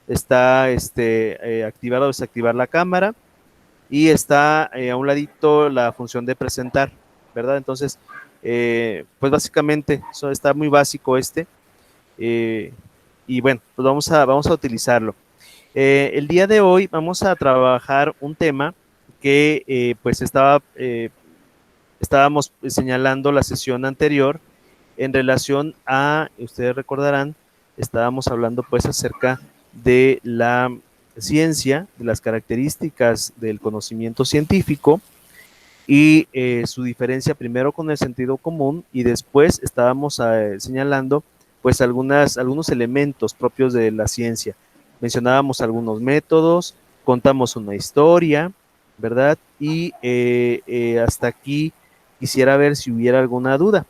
está activar o desactivar la cámara y está a un ladito la función de presentar, ¿verdad? Entonces, pues básicamente eso está muy básico eh, y bueno, pues vamos a utilizarlo. El día de hoy vamos a trabajar un tema que pues estábamos señalando la sesión anterior en relación a, ustedes recordarán, estábamos hablando pues acerca de la ciencia, de las características del conocimiento científico y su diferencia primero con el sentido común y después estábamos señalando pues algunos elementos propios de la ciencia. Mencionábamos algunos métodos, contamos una historia, ¿verdad? Y hasta aquí quisiera ver si hubiera alguna duda,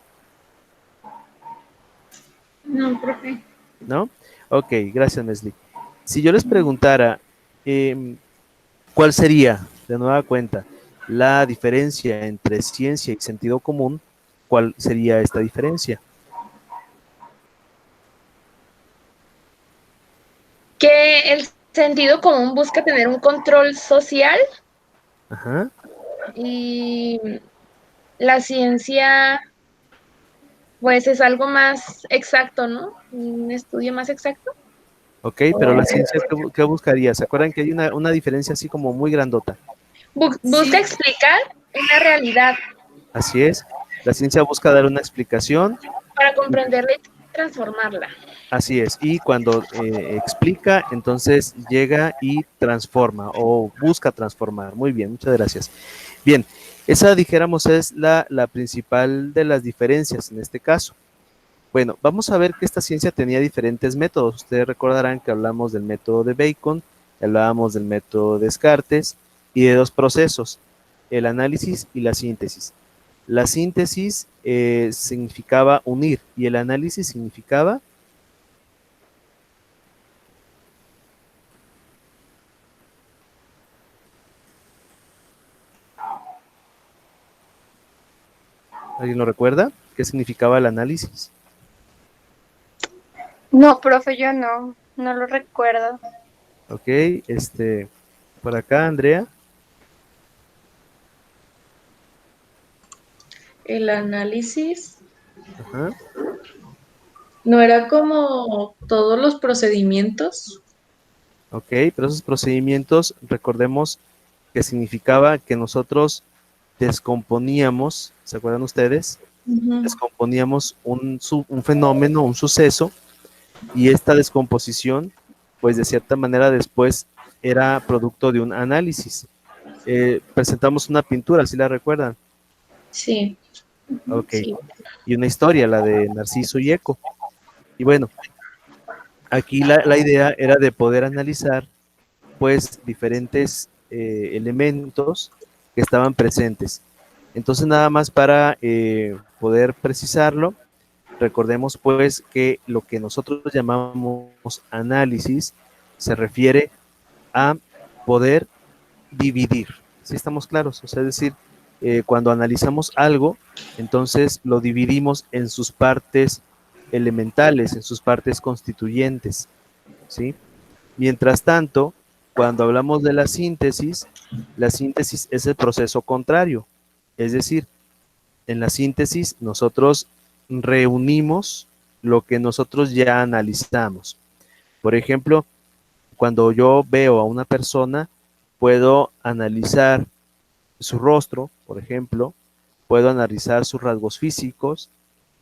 No, profe. ¿no? Ok, gracias, Leslie. Si yo les preguntara, ¿cuál sería, de nueva cuenta, la diferencia entre ciencia y sentido común? ¿Cuál sería esta diferencia? Que el sentido común busca tener un control social Ajá, y la ciencia, pues, es algo más exacto, ¿no? Un estudio más exacto. ok, pero la ciencia, ¿qué buscaría? ¿Se acuerdan que hay una diferencia así como muy grandota? Busca explicar una realidad Así es, la ciencia busca dar una explicación, para comprenderla y transformarla. así es, y cuando explica, entonces llega y transforma o busca transformar. Muy bien, muchas gracias. Bien, esa dijéramos es la principal de las diferencias en este caso. Bueno, vamos a ver que esta ciencia tenía diferentes métodos. Ustedes recordarán que hablamos del método de Bacon, hablábamos del método de Descartes y de dos procesos, el análisis y la síntesis. La síntesis significaba unir y el análisis significaba, ¿alguien lo recuerda? ¿Qué significaba el análisis? No, profe, yo no lo recuerdo. Ok, por acá, Andrea. El análisis Ajá. no era como todos los procedimientos. Ok, pero esos procedimientos, recordemos que significaba que nosotros descomponíamos, ¿se acuerdan ustedes? Descomponíamos un fenómeno, un suceso, y esta descomposición, pues de cierta manera después era producto de un análisis. Presentamos una pintura, ¿sí la recuerdan? Sí, Ok, sí. y una historia, la de Narciso y Eco. Y bueno, aquí la idea era de poder analizar pues diferentes elementos que estaban presentes. Entonces nada más para poder precisarlo, recordemos pues que lo que nosotros llamamos análisis se refiere a poder dividir, ¿sí estamos claros? O sea, es decir, cuando analizamos algo, entonces lo dividimos en sus partes elementales, en sus partes constituyentes, ¿sí? Mientras tanto, cuando hablamos de la síntesis es el proceso contrario. Es decir, en la síntesis nosotros reunimos lo que nosotros ya analizamos. Por ejemplo, cuando yo veo a una persona, puedo analizar su rostro, por ejemplo, puedo analizar sus rasgos físicos,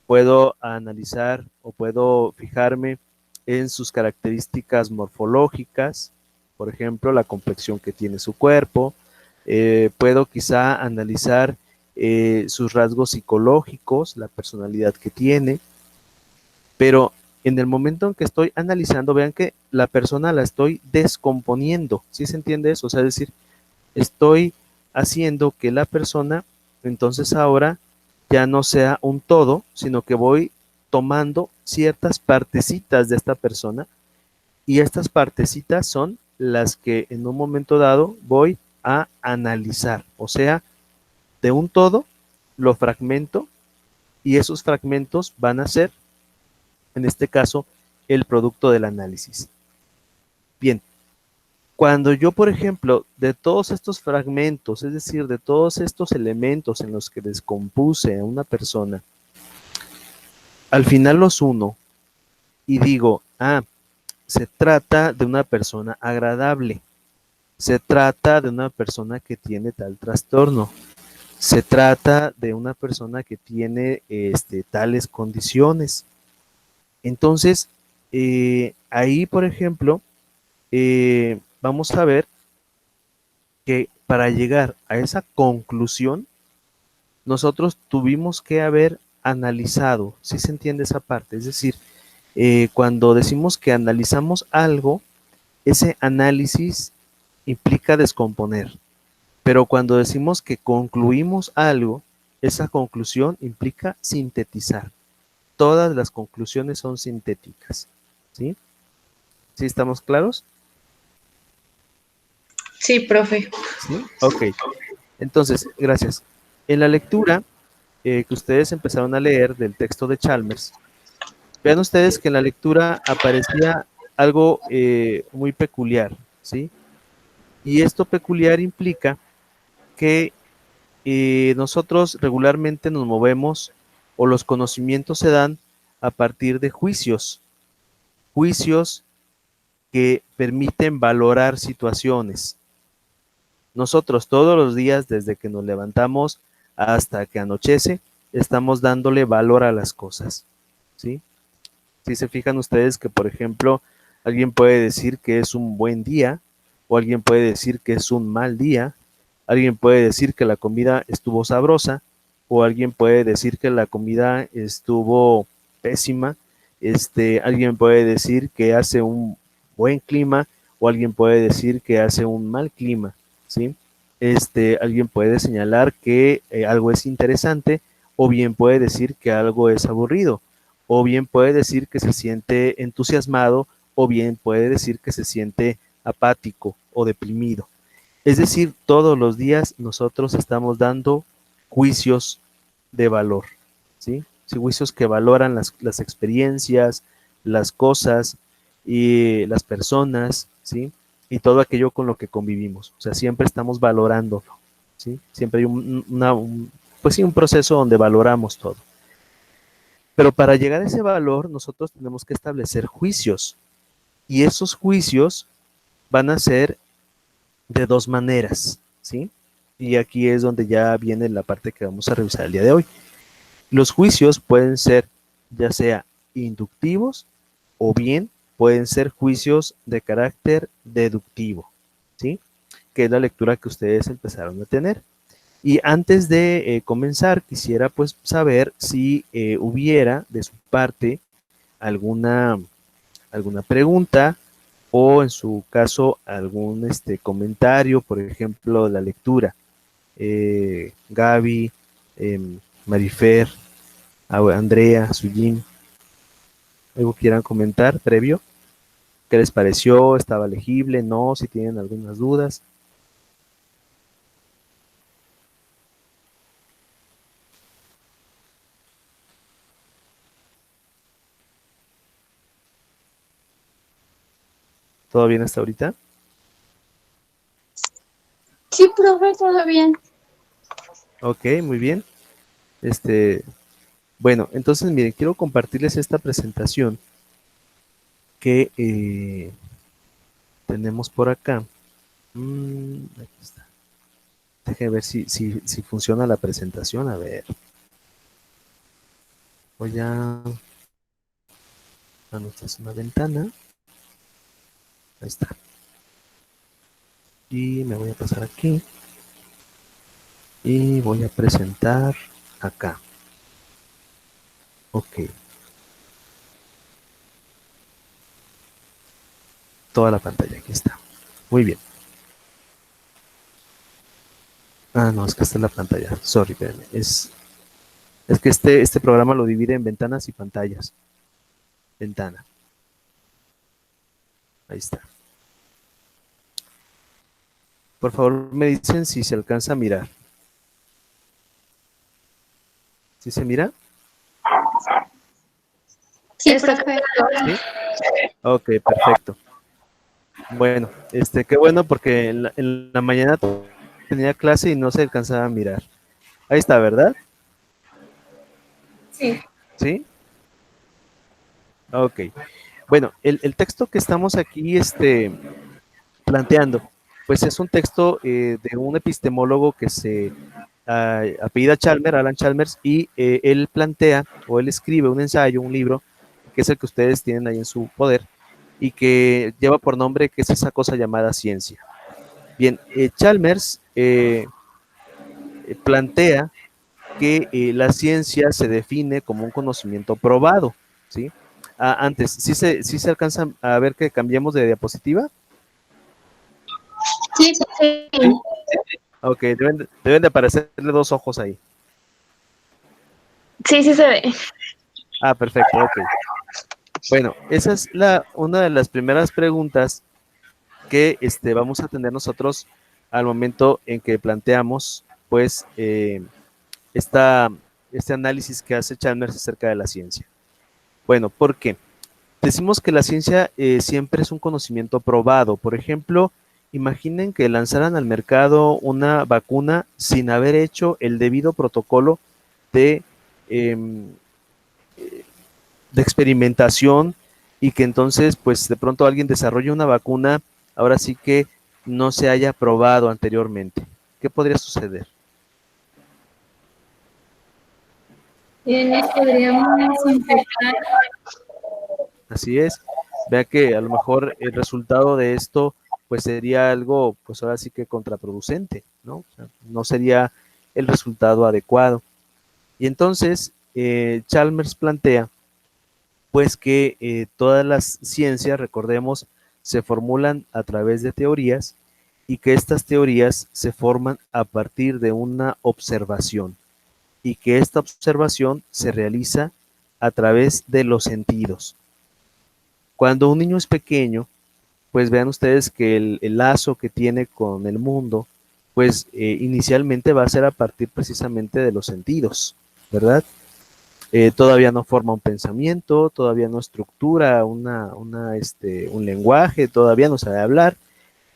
puedo analizar o puedo fijarme en sus características morfológicas, por ejemplo, la complexión que tiene su cuerpo, puedo quizá analizar sus rasgos psicológicos, la personalidad que tiene, pero en el momento en que estoy analizando, vean que la persona la estoy descomponiendo, ¿sí se entiende eso? O sea, es decir, estoy haciendo que la persona entonces ahora ya no sea un todo, sino que voy tomando ciertas partecitas de esta persona y estas partecitas son las que en un momento dado voy a analizar, o sea, de un todo lo fragmento y esos fragmentos van a ser, en este caso, el producto del análisis. Bien, cuando yo, por ejemplo, de todos estos fragmentos, es decir, de todos estos elementos en los que descompuse a una persona, al final los uno y digo, se trata de una persona agradable, se trata de una persona que tiene tal trastorno, se trata de una persona que tiene tales condiciones. Entonces, ahí, por ejemplo, vamos a ver que para llegar a esa conclusión, nosotros tuvimos que haber analizado, ¿sí se entiende esa parte? Es decir, cuando decimos que analizamos algo, ese análisis implica descomponer, pero cuando decimos que concluimos algo, esa conclusión implica sintetizar. Todas las conclusiones son sintéticas, ¿sí? ¿Sí estamos claros? Sí, profe. ¿Sí? Ok. Entonces, gracias. En la lectura que ustedes empezaron a leer del texto de Chalmers, vean ustedes que en la lectura aparecía algo muy peculiar, ¿sí? Y esto peculiar implica que nosotros regularmente nos movemos o los conocimientos se dan a partir de juicios, juicios que permiten valorar situaciones. Nosotros todos los días, desde que nos levantamos hasta que anochece, estamos dándole valor a las cosas, ¿sí? Si se fijan ustedes que, por ejemplo, alguien puede decir que es un buen día, o alguien puede decir que es un mal día, alguien puede decir que la comida estuvo sabrosa, o alguien puede decir que la comida estuvo pésima, alguien puede decir que hace un buen clima, o alguien puede decir que hace un mal clima, ¿sí? Alguien puede señalar que algo es interesante, o bien puede decir que algo es aburrido, o bien puede decir que se siente entusiasmado, o bien puede decir que se siente apático o deprimido. Es decir, todos los días nosotros estamos dando juicios de valor, ¿sí? Sí, juicios que valoran las experiencias, las cosas y las personas, ¿sí? Y todo aquello con lo que convivimos. O sea, siempre estamos valorándolo, ¿sí? Siempre hay pues sí, un proceso donde valoramos todo. Pero para llegar a ese valor, nosotros tenemos que establecer juicios. Y esos juicios van a ser de dos maneras, ¿sí? Y aquí es donde ya viene la parte que vamos a revisar el día de hoy. Los juicios pueden ser ya sea inductivos o bien pueden ser juicios de carácter deductivo, ¿sí? Que es la lectura que ustedes empezaron a tener. Y antes de comenzar, quisiera pues saber si hubiera de su parte alguna pregunta o en su caso algún comentario, por ejemplo, la lectura. Gaby, Marifer, Andrea, Sujin, ¿algo quieran comentar previo? ¿Qué les pareció? ¿Estaba legible? ¿No? Si tienen algunas dudas. ¿Todo bien hasta ahorita? Sí, profe, todo bien. Ok, muy bien. Bueno, entonces miren, quiero compartirles esta presentación que tenemos por acá. Aquí está. Déjenme ver si funciona la presentación. A ver. Voy a anotar una ventana. Ahí está. Y me voy a pasar aquí. Y voy a presentar acá. Ok. Toda la pantalla, aquí está. Muy bien. No, es que esta es la pantalla. Sorry, espérenme. Es que este programa lo divide en ventanas y pantallas. Ventana. Ahí está. Por favor, me dicen si se alcanza a mirar. ¿Sí se mira? Sí, Está profe. ¿Sí? Ok, perfecto. Bueno, qué bueno porque en la mañana tenía clase y no se alcanzaba a mirar. Ahí está, ¿verdad? Sí. ¿Sí? Ok. Bueno, el texto que estamos aquí planteando, pues es un texto de un epistemólogo que se apellida Chalmers, Alan Chalmers, y él plantea o él escribe un ensayo, un libro, que es el que ustedes tienen ahí en su poder, y que lleva por nombre que es esa cosa llamada ciencia. Bien, Chalmers plantea que la ciencia se define como un conocimiento probado, ¿sí? Antes, ¿sí se alcanza a ver que cambiemos de diapositiva? Sí, sí. ¿Sí? Ok, deben de aparecerle dos ojos ahí. Sí, sí se ve. Ah, perfecto, ok. Bueno, esa es una de las primeras preguntas que vamos a tener nosotros al momento en que planteamos, pues, esta, este análisis que hace Chalmers acerca de la ciencia. Bueno, ¿por qué? Decimos que la ciencia siempre es un conocimiento probado. Por ejemplo, imaginen que lanzaran al mercado una vacuna sin haber hecho el debido protocolo de, em, de experimentación y que entonces, pues de pronto alguien desarrolle una vacuna, ahora sí que no se haya probado anteriormente. ¿Qué podría suceder? Nos podríamos infectar. Así es. Vea que a lo mejor el resultado de esto pues sería algo, pues ahora sí que contraproducente, ¿no? O sea, no sería el resultado adecuado. Y entonces Chalmers plantea pues que todas las ciencias, recordemos, se formulan a través de teorías y que estas teorías se forman a partir de una observación y que esta observación se realiza a través de los sentidos. Cuando un niño es pequeño, pues vean ustedes que el lazo que tiene con el mundo, pues inicialmente va a ser a partir precisamente de los sentidos, ¿verdad? Todavía no forma un pensamiento, todavía no estructura un lenguaje, todavía no sabe hablar,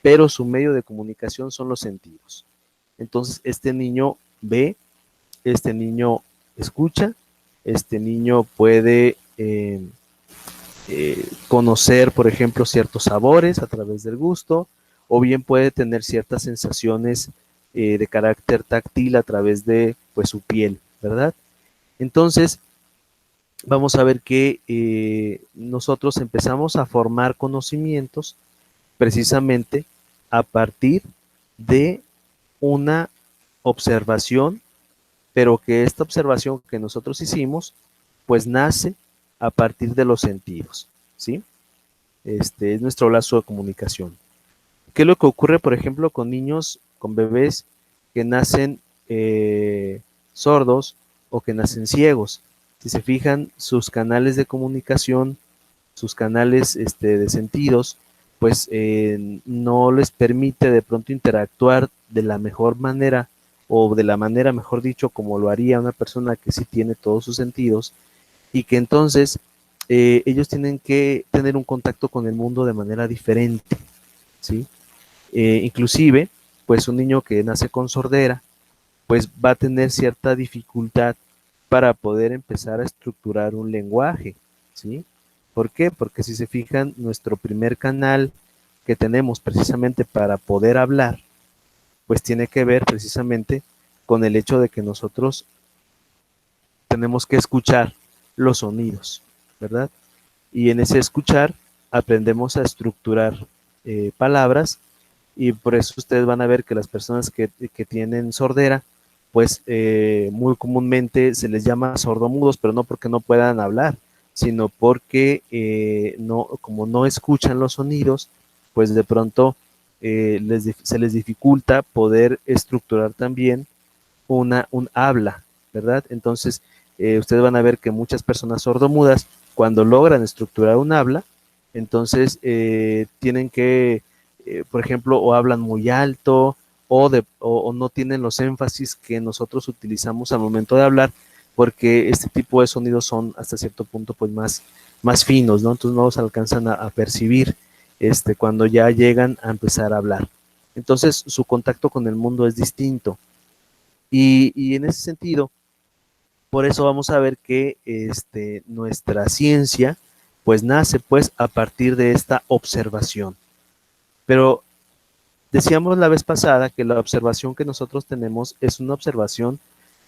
pero su medio de comunicación son los sentidos. Entonces, este niño ve, este niño escucha, este niño puede conocer, por ejemplo, ciertos sabores a través del gusto, o bien puede tener ciertas sensaciones de carácter táctil a través de pues, su piel, ¿verdad? Entonces, vamos a ver que nosotros empezamos a formar conocimientos precisamente a partir de una observación, pero que esta observación que nosotros hicimos, pues nace a partir de los sentidos, ¿sí? Este es nuestro lazo de comunicación. ¿Qué es lo que ocurre, por ejemplo, con niños, con bebés que nacen sordos o que nacen ciegos? Si se fijan, sus canales de comunicación, sus canales de sentidos, pues no les permite de pronto interactuar de la mejor manera o de la manera, mejor dicho, como lo haría una persona que sí tiene todos sus sentidos y que entonces ellos tienen que tener un contacto con el mundo de manera diferente, ¿sí? Inclusive, pues un niño que nace con sordera, pues va a tener cierta dificultad para poder empezar a estructurar un lenguaje, ¿sí? ¿Por qué? Porque si se fijan, nuestro primer canal que tenemos precisamente para poder hablar, pues tiene que ver precisamente con el hecho de que nosotros tenemos que escuchar los sonidos, ¿verdad? Y en ese escuchar aprendemos a estructurar palabras y por eso ustedes van a ver que las personas que tienen sordera, pues muy comúnmente se les llama sordomudos, pero no porque no puedan hablar, sino porque como no escuchan los sonidos, pues de pronto se les dificulta poder estructurar también un habla, ¿verdad? Entonces, ustedes van a ver que muchas personas sordomudas, cuando logran estructurar un habla, entonces tienen que, por ejemplo, o hablan muy alto o no tienen los énfasis que nosotros utilizamos al momento de hablar, porque este tipo de sonidos son hasta cierto punto pues más finos, ¿no? Entonces no los alcanzan a percibir cuando ya llegan a empezar a hablar. Entonces su contacto con el mundo es distinto. Y en ese sentido, por eso vamos a ver que nuestra ciencia pues nace pues a partir de esta observación. Pero decíamos la vez pasada que la observación que nosotros tenemos es una observación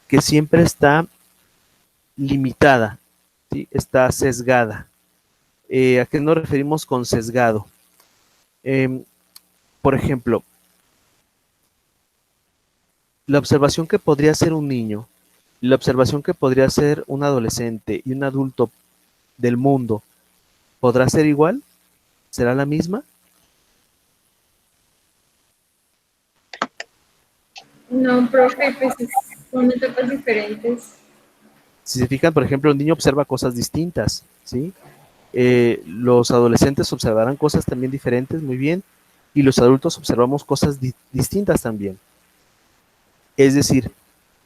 que siempre está limitada, ¿sí? Está sesgada. ¿A qué nos referimos con sesgado? Por ejemplo, la observación que podría hacer un niño, la observación que podría hacer un adolescente y un adulto del mundo, ¿podrá ser igual? ¿Será la misma? No, profe, pues son etapas diferentes. Si se fijan, por ejemplo, un niño observa cosas distintas, ¿sí? Los adolescentes observarán cosas también diferentes, muy bien, y los adultos observamos cosas distintas también. Es decir,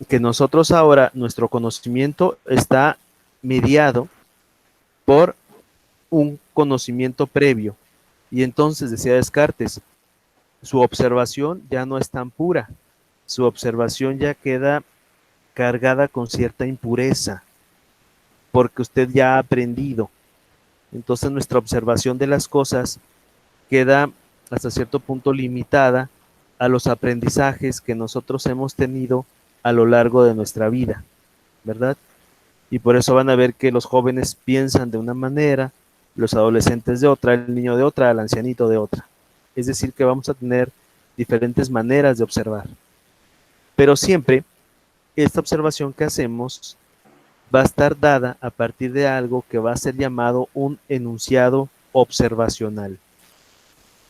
que nosotros ahora, nuestro conocimiento está mediado por un conocimiento previo. Y entonces, decía Descartes, su observación ya no es tan pura, su observación ya queda cargada con cierta impureza, porque usted ya ha aprendido. Entonces nuestra observación de las cosas queda hasta cierto punto limitada a los aprendizajes que nosotros hemos tenido a lo largo de nuestra vida, ¿verdad? Y por eso van a ver que los jóvenes piensan de una manera, los adolescentes de otra, el niño de otra, el ancianito de otra. Es decir, que vamos a tener diferentes maneras de observar. Pero siempre esta observación que hacemos va a estar dada a partir de algo que va a ser llamado un enunciado observacional.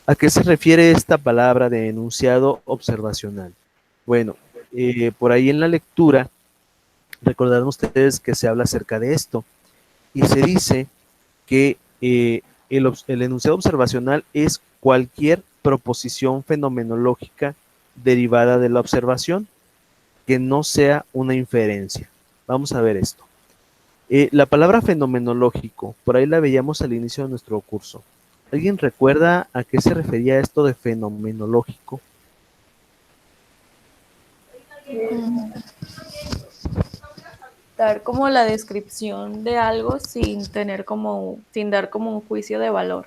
¿A qué se refiere esta palabra de enunciado observacional? Bueno, por ahí en la lectura, recordarán ustedes que se habla acerca de esto y se dice que el enunciado observacional es cualquier proposición fenomenológica derivada de la observación que no sea una inferencia. Vamos a ver esto. La palabra fenomenológico, por ahí la veíamos al inicio de nuestro curso. ¿Alguien recuerda a qué se refería esto de fenomenológico? Dar como la descripción de algo sin dar como un juicio de valor.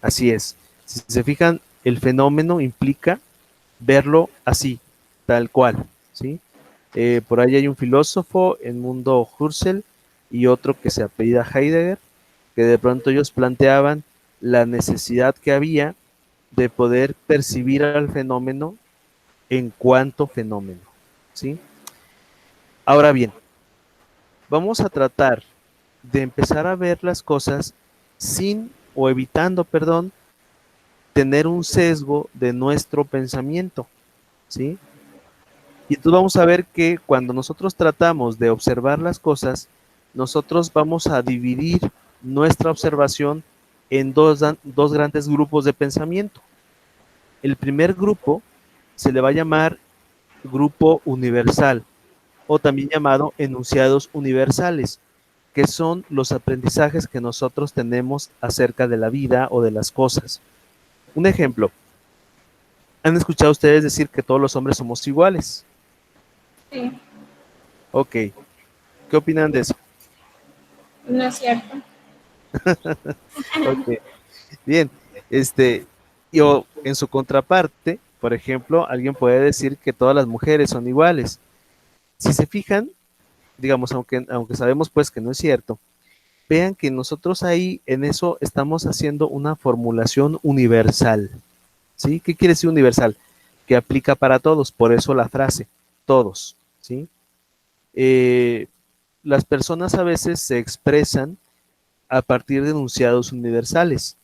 Así es. Si se fijan, el fenómeno implica verlo así, tal cual, ¿sí? Por ahí hay un filósofo, Edmundo Husserl, y otro que se apellida Heidegger, que de pronto ellos planteaban la necesidad que había de poder percibir al fenómeno en cuanto fenómeno, ¿sí? Ahora bien, vamos a tratar de empezar a ver las cosas sin o evitando, perdón, tener un sesgo de nuestro pensamiento, ¿sí? Y entonces vamos a ver que cuando nosotros tratamos de observar las cosas, nosotros vamos a dividir nuestra observación en dos grandes grupos de pensamiento. El primer grupo se le va a llamar grupo universal o también llamado enunciados universales, que son los aprendizajes que nosotros tenemos acerca de la vida o de las cosas. Un ejemplo, ¿han escuchado ustedes decir que todos los hombres somos iguales? Sí, Ok, ¿qué opinan de eso? no es cierto. Ok, bien, o en su contraparte, por ejemplo, alguien puede decir que todas las mujeres son iguales. Si se fijan, digamos, aunque sabemos pues que no es cierto, vean que nosotros ahí en eso estamos haciendo una formulación universal, ¿sí? ¿Qué quiere decir universal? Que aplica para todos, por eso la frase, todos, ¿sí? Las personas a veces se expresan a partir de enunciados universales.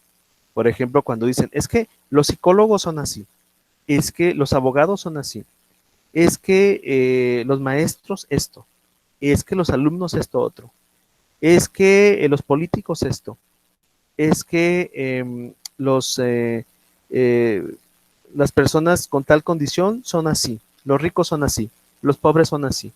Por ejemplo, cuando dicen, es que los psicólogos son así, es que los abogados son así, es que los maestros esto, es que los alumnos esto otro, es que los políticos esto, es que las personas con tal condición son así, los ricos son así, los pobres son así.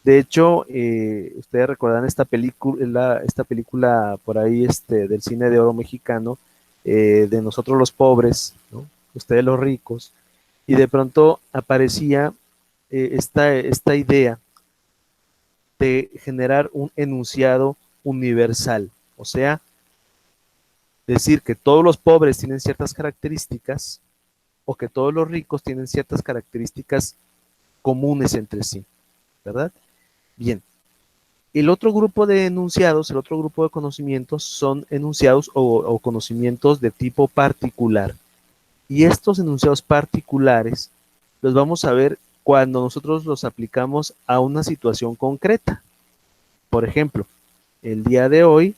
De hecho, ustedes recordarán esta película por ahí del cine de oro mexicano, de nosotros los pobres, ¿no? Ustedes los ricos, y de pronto aparecía esta idea de generar un enunciado universal, o sea, decir que todos los pobres tienen ciertas características o que todos los ricos tienen ciertas características comunes entre sí, ¿verdad? Bien, el otro grupo de enunciados, el otro grupo de conocimientos son enunciados o conocimientos de tipo particular. Y estos enunciados particulares los vamos a ver cuando nosotros los aplicamos a una situación concreta. Por ejemplo, el día de hoy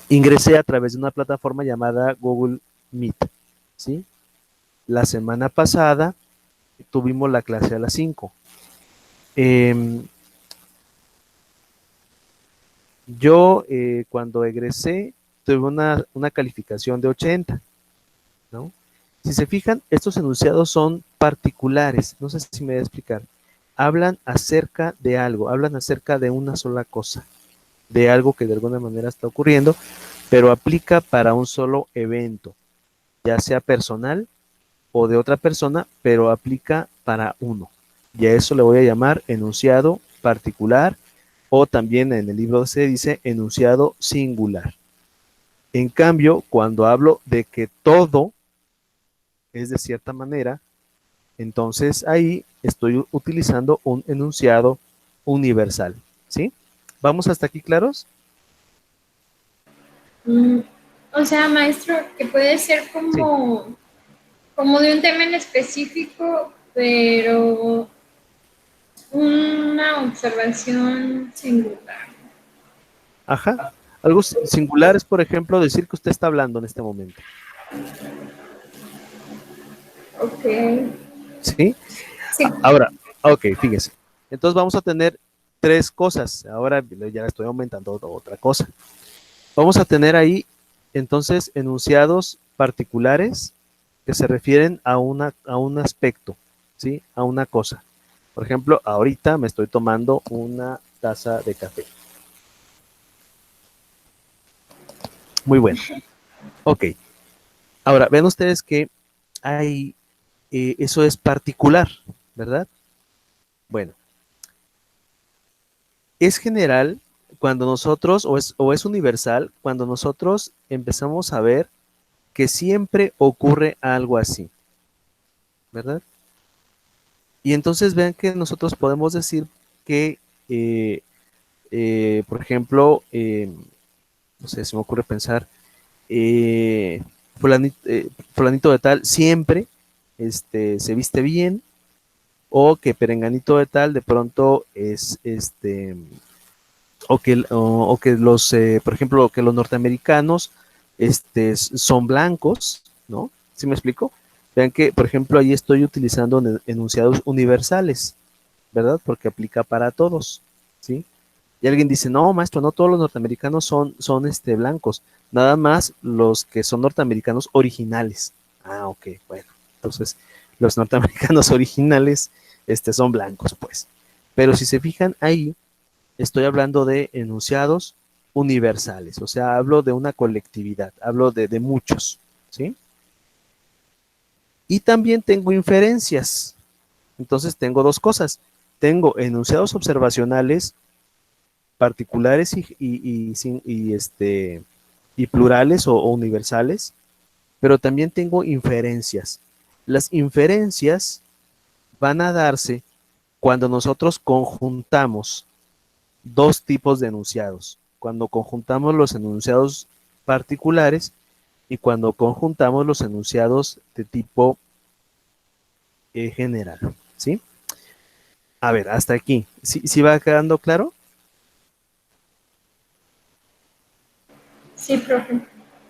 ingresé a través de una plataforma llamada Google Meet, ¿sí? La semana pasada tuvimos la clase a las 5. Yo cuando egresé tuve una calificación de 80, ¿no? Si se fijan, estos enunciados son particulares, no sé si me voy a explicar. Hablan acerca de algo, hablan acerca de una sola cosa, de algo que de alguna manera está ocurriendo, pero aplica para un solo evento, ya sea personal o de otra persona, pero aplica para uno. Y a eso le voy a llamar enunciado particular, o también en el libro se dice enunciado singular. En cambio, cuando hablo de que todo es de cierta manera, entonces ahí estoy utilizando un enunciado universal, ¿sí? ¿Vamos hasta aquí claros? Mm, o sea, maestro, que puede ser Sí. como de un tema en específico, pero una observación singular. Ajá. Algo singular es, por ejemplo, decir que usted está hablando en este momento, Ok. ¿sí? Sí. Ahora, ok, fíjese. Entonces vamos a tener tres cosas. Ahora ya estoy aumentando otra cosa. Vamos a tener ahí, entonces, enunciados particulares que se refieren a un aspecto, ¿sí? A una cosa. Por ejemplo, ahorita me estoy tomando una taza de café. Muy bueno. Ok. Ahora, ven ustedes que hay, eso es particular, ¿verdad? Bueno, es general cuando nosotros, o es universal, cuando nosotros empezamos a ver que siempre ocurre algo así, ¿verdad? Y entonces vean que nosotros podemos decir que, por ejemplo, no sé, se me ocurre pensar, eh, fulanito de tal siempre se viste bien, o que perenganito de tal de pronto es o que los, por ejemplo, que los norteamericanos son blancos, ¿no? ¿Sí me explico? Vean que, por ejemplo, ahí estoy utilizando enunciados universales, ¿verdad? Porque aplica para todos, ¿sí? Y alguien dice, no, maestro, no todos los norteamericanos son blancos, nada más los que son norteamericanos originales. Ah, ok, bueno, entonces los norteamericanos originales son blancos, pues. Pero si se fijan ahí, estoy hablando de enunciados universales, o sea, hablo de una colectividad, hablo de muchos, ¿sí? Y también tengo inferencias. Entonces tengo dos cosas. Tengo enunciados observacionales particulares y plurales o universales, pero también tengo inferencias. Las inferencias van a darse cuando nosotros conjuntamos dos tipos de enunciados. Cuando conjuntamos los enunciados particulares y cuando conjuntamos los enunciados de tipo general, ¿sí? A ver, hasta aquí. ¿Sí va quedando claro? Sí, profe.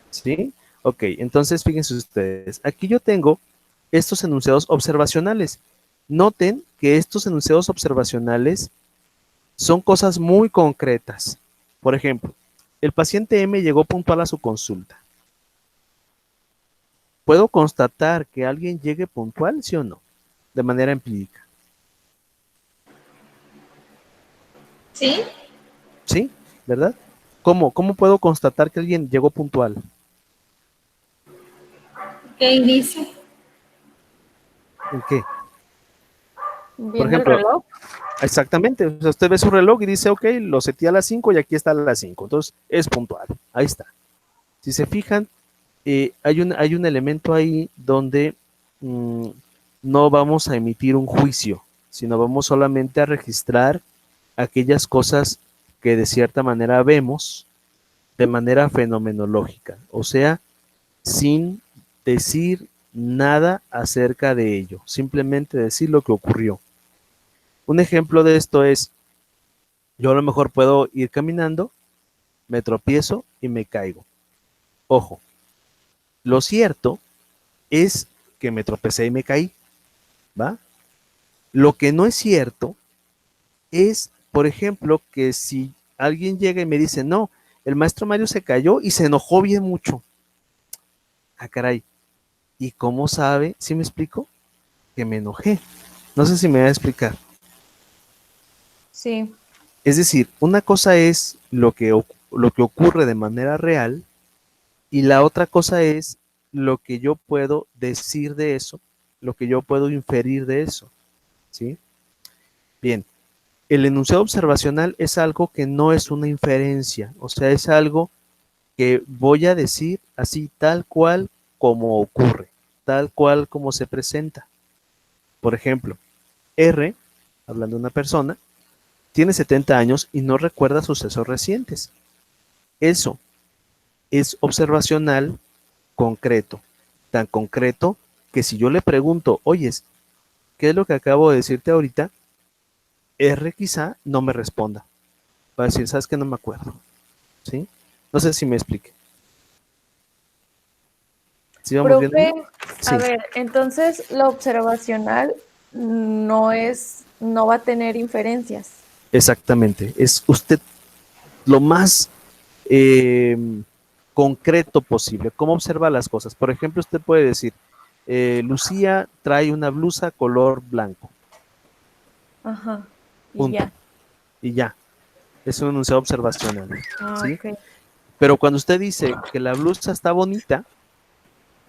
¿Sí? Ok, entonces fíjense ustedes. Aquí yo tengo estos enunciados observacionales. Noten que estos enunciados observacionales son cosas muy concretas. Por ejemplo, el paciente M llegó puntual a su consulta. ¿Puedo constatar que alguien llegue puntual, sí o no? De manera empírica. ¿Sí? ¿Sí? ¿Verdad? ¿Cómo puedo constatar que alguien llegó puntual? ¿Qué dice? ¿En qué? Viendo ejemplo, el reloj. Exactamente. O sea, usted ve su reloj y dice, ok, lo seteé a las 5 y aquí está a las 5. Entonces, es puntual. Ahí está. Si se fijan, hay un elemento ahí donde no vamos a emitir un juicio, sino vamos solamente a registrar aquellas cosas que de cierta manera vemos de manera fenomenológica, o sea, sin decir nada acerca de ello, simplemente decir lo que ocurrió. Un ejemplo de esto es, yo a lo mejor puedo ir caminando, me tropiezo y me caigo. Ojo, lo cierto es que me tropecé y me caí, ¿va? Lo que no es cierto es, por ejemplo, que si alguien llega y me dice, no, el maestro Mario se cayó y se enojó bien mucho. Ah, caray. ¿Y cómo sabe? ¿Sí me explico? Que me enojé. No sé si me voy a explicar. Sí. Es decir, una cosa es lo que ocurre de manera real y la otra cosa es lo que yo puedo decir de eso, lo que yo puedo inferir de eso. ¿Sí? Bien, el enunciado observacional es algo que no es una inferencia, o sea, es algo que voy a decir así tal cual como ocurre, tal cual como se presenta. Por ejemplo, R, hablando de una persona, tiene 70 años y no recuerda sucesos recientes. Eso es observacional concreto, tan concreto que si yo le pregunto, oyes, ¿qué es lo que acabo de decirte ahorita? R quizá no me responda. Va a decir, ¿sabes qué? No me acuerdo. ¿Sí? No sé si me explique. ¿Sí vamos viendo Profe, ahí? a Sí, ver, entonces lo observacional no va a tener inferencias. exactamente. Es usted lo más concreto posible. ¿Cómo observa las cosas? Por ejemplo, usted puede decir, Lucía trae una blusa color blanco. Ajá. Y Punto. ya. Y ya. Es un enunciado observacional. Ah, ¿Sí? ok. Pero cuando usted dice que la blusa está bonita,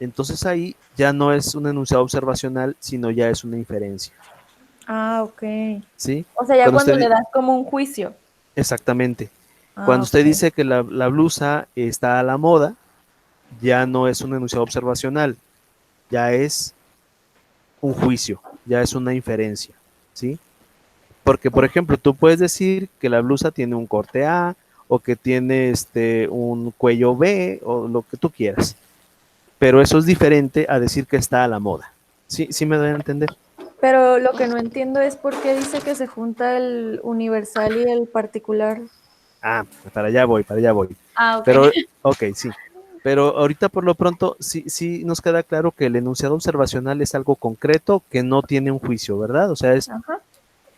entonces ahí ya no es un enunciado observacional, sino ya es una inferencia. Ah, ok. ¿Sí? O sea, ya Cuando cuando usted, le das como un juicio. exactamente. Ah, Cuando usted ok. dice que la blusa está a la moda, ya no es un enunciado observacional, ya es un juicio, ya es una inferencia, ¿sí? Porque, por ejemplo, tú puedes decir que la blusa tiene un corte A o que tiene un cuello B o lo que tú quieras, pero eso es diferente a decir que está a la moda. ¿Sí, sí me doy a entender? Pero lo que no entiendo es por qué dice que se junta el universal y el particular. Ah, para allá voy, para allá voy. Ah, ok. Pero, ok, sí. Pero ahorita por lo pronto sí nos queda claro que el enunciado observacional es algo concreto que no tiene un juicio, ¿verdad? O sea, es Ajá.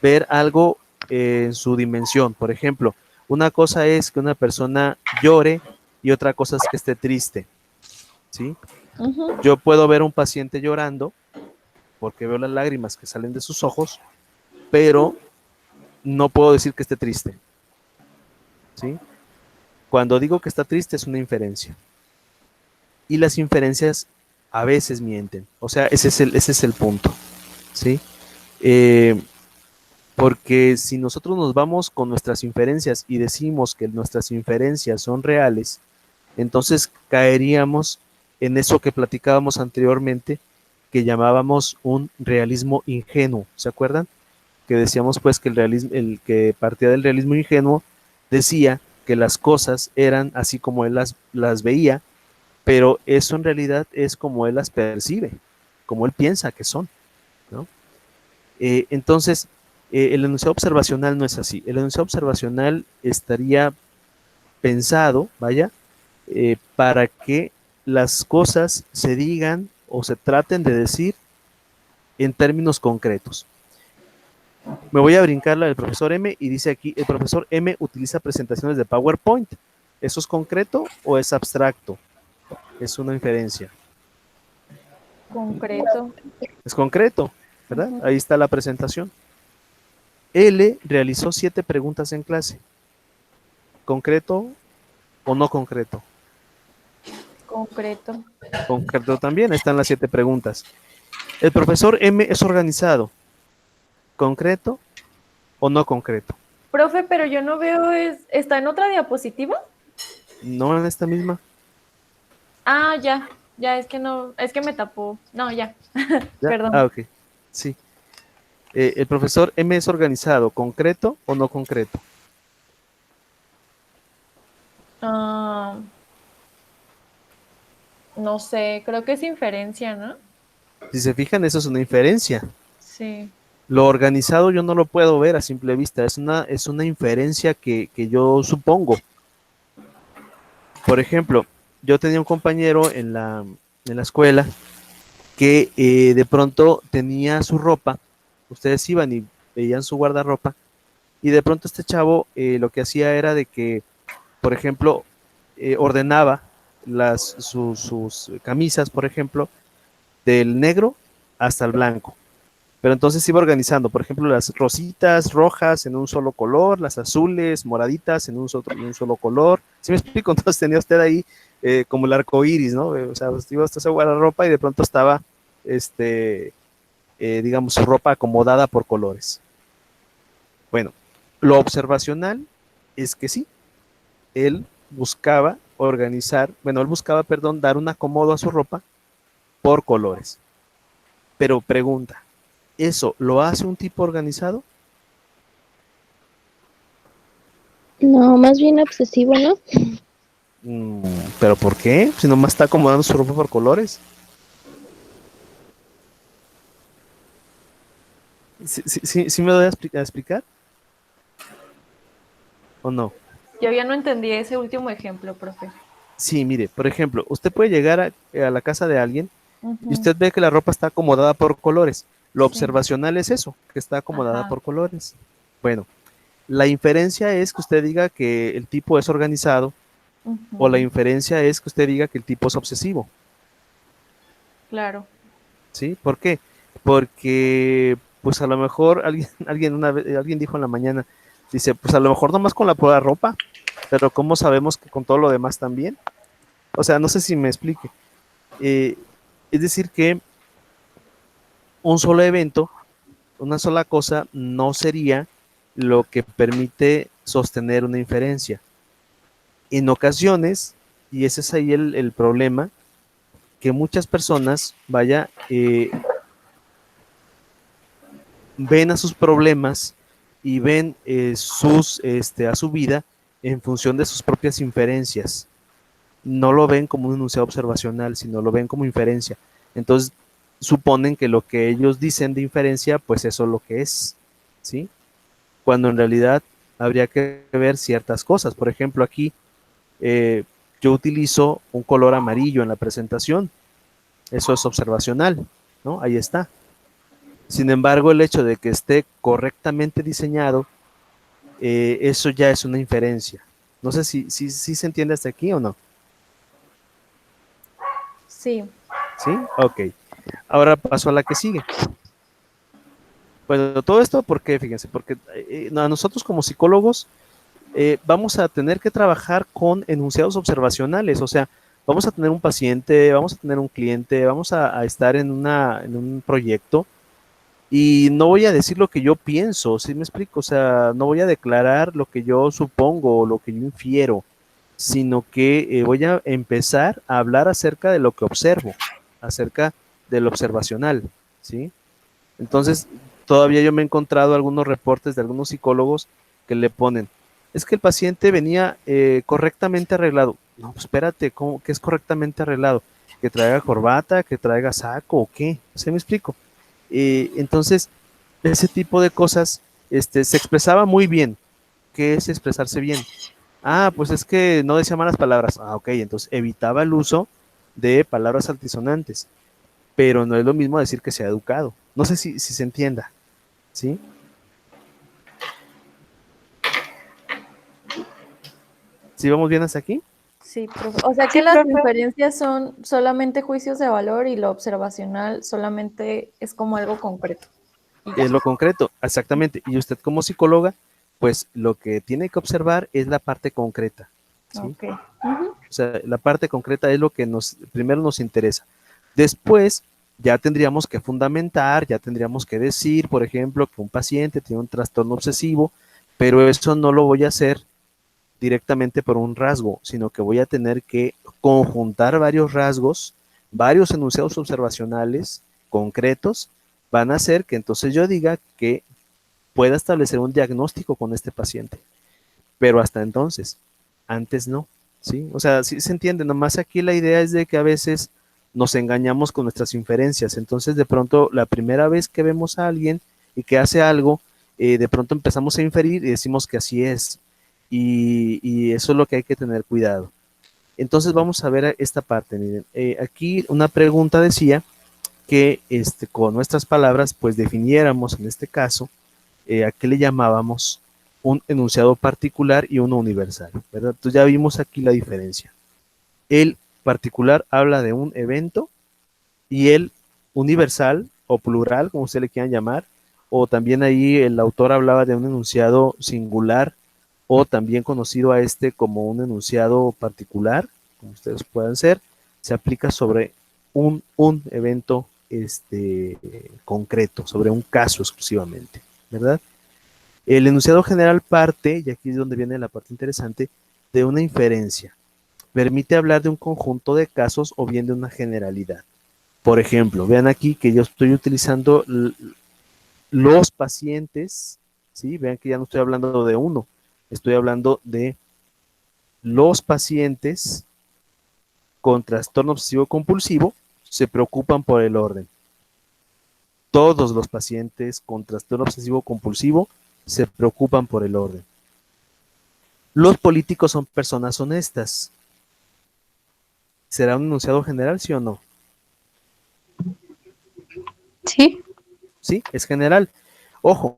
ver algo en su dimensión. Por ejemplo, una cosa es que una persona llore y otra cosa es que esté triste, ¿sí? Ujú. Yo puedo ver a un paciente llorando porque veo las lágrimas que salen de sus ojos, pero no puedo decir que esté triste, ¿sí? Cuando digo que está triste es una inferencia. Y las inferencias a veces mienten. O sea, ese es el punto, ¿sí? Eh, Porque si nosotros nos vamos con nuestras inferencias y decimos que nuestras inferencias son reales, entonces caeríamos en eso que platicábamos anteriormente, que llamábamos un realismo ingenuo. ¿Se acuerdan? Que decíamos pues que el que partía del realismo ingenuo decía que las cosas eran así como él las veía, pero eso en realidad es como él las percibe, como él piensa que son, ¿no? Entonces, el enunciado observacional no es así. El enunciado observacional estaría pensado, vaya, para que las cosas se digan o se traten de decir en términos concretos. Me voy a brincar la del profesor M y dice aquí, el profesor M utiliza presentaciones de PowerPoint. ¿Eso es concreto o es abstracto? Es una inferencia. Concreto. Es concreto, ¿verdad? Ujú. Ahí está la presentación. L realizó 7 preguntas en clase. ¿Concreto o no concreto? Concreto. Concreto también, están las 7 preguntas. El profesor M es organizado, ¿concreto o no concreto? Profe, pero yo no veo, ¿está en otra diapositiva? No en esta misma. Ah, ya, es que no, es que me tapó. No, ya, ¿Ya? perdón. Ah, ok. Sí. El profesor M es organizado, ¿concreto o no concreto? Ah, no sé, creo que es inferencia, ¿no? Si se fijan, eso es una inferencia. Sí. Lo organizado yo no lo puedo ver a simple vista, es una inferencia que yo supongo. Por ejemplo, yo tenía un compañero en la escuela que de pronto tenía su ropa, ustedes iban y veían su guardarropa, y de pronto este chavo lo que hacía era de que, por ejemplo, ordenaba sus camisas, por ejemplo, del negro hasta el blanco. Pero entonces iba organizando, por ejemplo, las rositas rojas en un solo color, las azules, moraditas en un solo color. ¿Sí me explico? Entonces tenía usted ahí como el arco iris, ¿no? O sea, iba usted a guardar ropa y de pronto estaba, digamos, su ropa acomodada por colores. Bueno, lo observacional es que sí, él buscaba organizar, bueno, él buscaba, perdón, dar un acomodo a su ropa por colores. Pero pregunta, ¿eso lo hace un tipo organizado? No, más bien obsesivo, ¿no? Mm, ¿pero por qué? Si nomás está acomodando su ropa por colores. ¿Sí me doy a explicar? ¿O no? Yo ya no entendí ese último ejemplo, profe. Sí, mire, por ejemplo, usted puede llegar a la casa de alguien y Ujú, usted ve que la ropa está acomodada por colores. Lo sí. observacional es eso, que está acomodada Ajá. por colores. Bueno, la inferencia es que usted diga que el tipo es organizado o la Ujú, inferencia es que usted diga que el tipo es obsesivo. claro. ¿Sí? ¿Por qué? Porque, pues a lo mejor alguien dijo en la mañana, dice, pues a lo mejor nomás con la pura ropa, pero ¿cómo sabemos que con todo lo demás también? O sea, no sé si me explique. Eh, es decir, que un solo evento, una sola cosa, no sería lo que permite sostener una inferencia. En ocasiones, y ese es ahí el problema, que muchas personas, vaya, ven a sus problemas y ven a su vida en función de sus propias inferencias. No lo ven como un enunciado observacional, sino lo ven como inferencia. Entonces, suponen que lo que ellos dicen de inferencia, pues eso es lo que es, ¿sí? Cuando en realidad habría que ver ciertas cosas. Por ejemplo, aquí eh, yo utilizo un color amarillo en la presentación. Eso es observacional, ¿no? Ahí está. Sin embargo, el hecho de que esté correctamente diseñado, eso ya es una inferencia. No sé si se entiende hasta aquí o no. Sí. ¿Sí? Ok. Ahora paso a la que sigue. Bueno, todo esto, ¿por qué? Fíjense, porque nosotros como psicólogos vamos a tener que trabajar con enunciados observacionales, o sea, vamos a tener un paciente, vamos a tener un cliente, vamos a estar en un proyecto y no voy a decir lo que yo pienso, ¿sí me explico? O sea, no voy a declarar lo que yo supongo o lo que yo infiero, sino que voy a empezar a hablar acerca de lo que observo, acerca del observacional, ¿sí? Entonces, todavía yo me he encontrado algunos reportes de algunos psicólogos que le ponen, es que el paciente venía correctamente arreglado. No, pues espérate, ¿cómo que es correctamente arreglado? ¿Que traiga corbata, que traiga saco o qué? ¿Se me explico? Entonces, ese tipo de cosas se expresaba muy bien. ¿Qué es expresarse bien? Ah, pues es que no decía malas palabras. Ah, ok, entonces evitaba el uso de palabras altisonantes, pero no es lo mismo decir que sea educado. No sé si se entienda, ¿sí? ¿Sí vamos bien hasta aquí? Sí, profe. O sea que las inferencias son solamente juicios de valor y lo observacional solamente es como algo concreto. Y ya. Es lo concreto, exactamente. Y usted como psicóloga, pues lo que tiene que observar es la parte concreta. ¿sí? Ok. Ujú. O sea, la parte concreta es lo que primero nos interesa. Después ya tendríamos que fundamentar, ya tendríamos que decir, por ejemplo, que un paciente tiene un trastorno obsesivo, pero eso no lo voy a hacer directamente por un rasgo, sino que voy a tener que conjuntar varios rasgos, varios enunciados observacionales concretos, van a hacer que entonces yo diga que pueda establecer un diagnóstico con este paciente. Pero hasta entonces, antes no, ¿sí? O sea, sí se entiende, nomás aquí la idea es de que a veces nos engañamos con nuestras inferencias, entonces de pronto la primera vez que vemos a alguien y que hace algo, de pronto empezamos a inferir y decimos que así es, y eso es lo que hay que tener cuidado. Entonces vamos a ver esta parte, miren, aquí una pregunta decía que con nuestras palabras pues definiéramos en este caso a qué le llamábamos un enunciado particular y uno universal, ¿verdad? Entonces ya vimos aquí la diferencia. El particular habla de un evento y el universal o plural, como usted le quieran llamar, o también ahí el autor hablaba de un enunciado singular o también conocido a este como un enunciado particular, como ustedes puedan ser, se aplica sobre un evento concreto, sobre un caso exclusivamente, ¿verdad? El enunciado general parte, y aquí es donde viene la parte interesante, de una inferencia. Permite hablar de un conjunto de casos o bien de una generalidad. Por ejemplo, vean aquí que yo estoy utilizando los pacientes, ¿sí? Vean que ya no estoy hablando de uno, estoy hablando de los pacientes con trastorno obsesivo compulsivo se preocupan por el orden. Todos los pacientes con trastorno obsesivo compulsivo se preocupan por el orden. Los políticos son personas honestas. ¿Será un enunciado general, sí o no? Sí. Sí, es general. Ojo,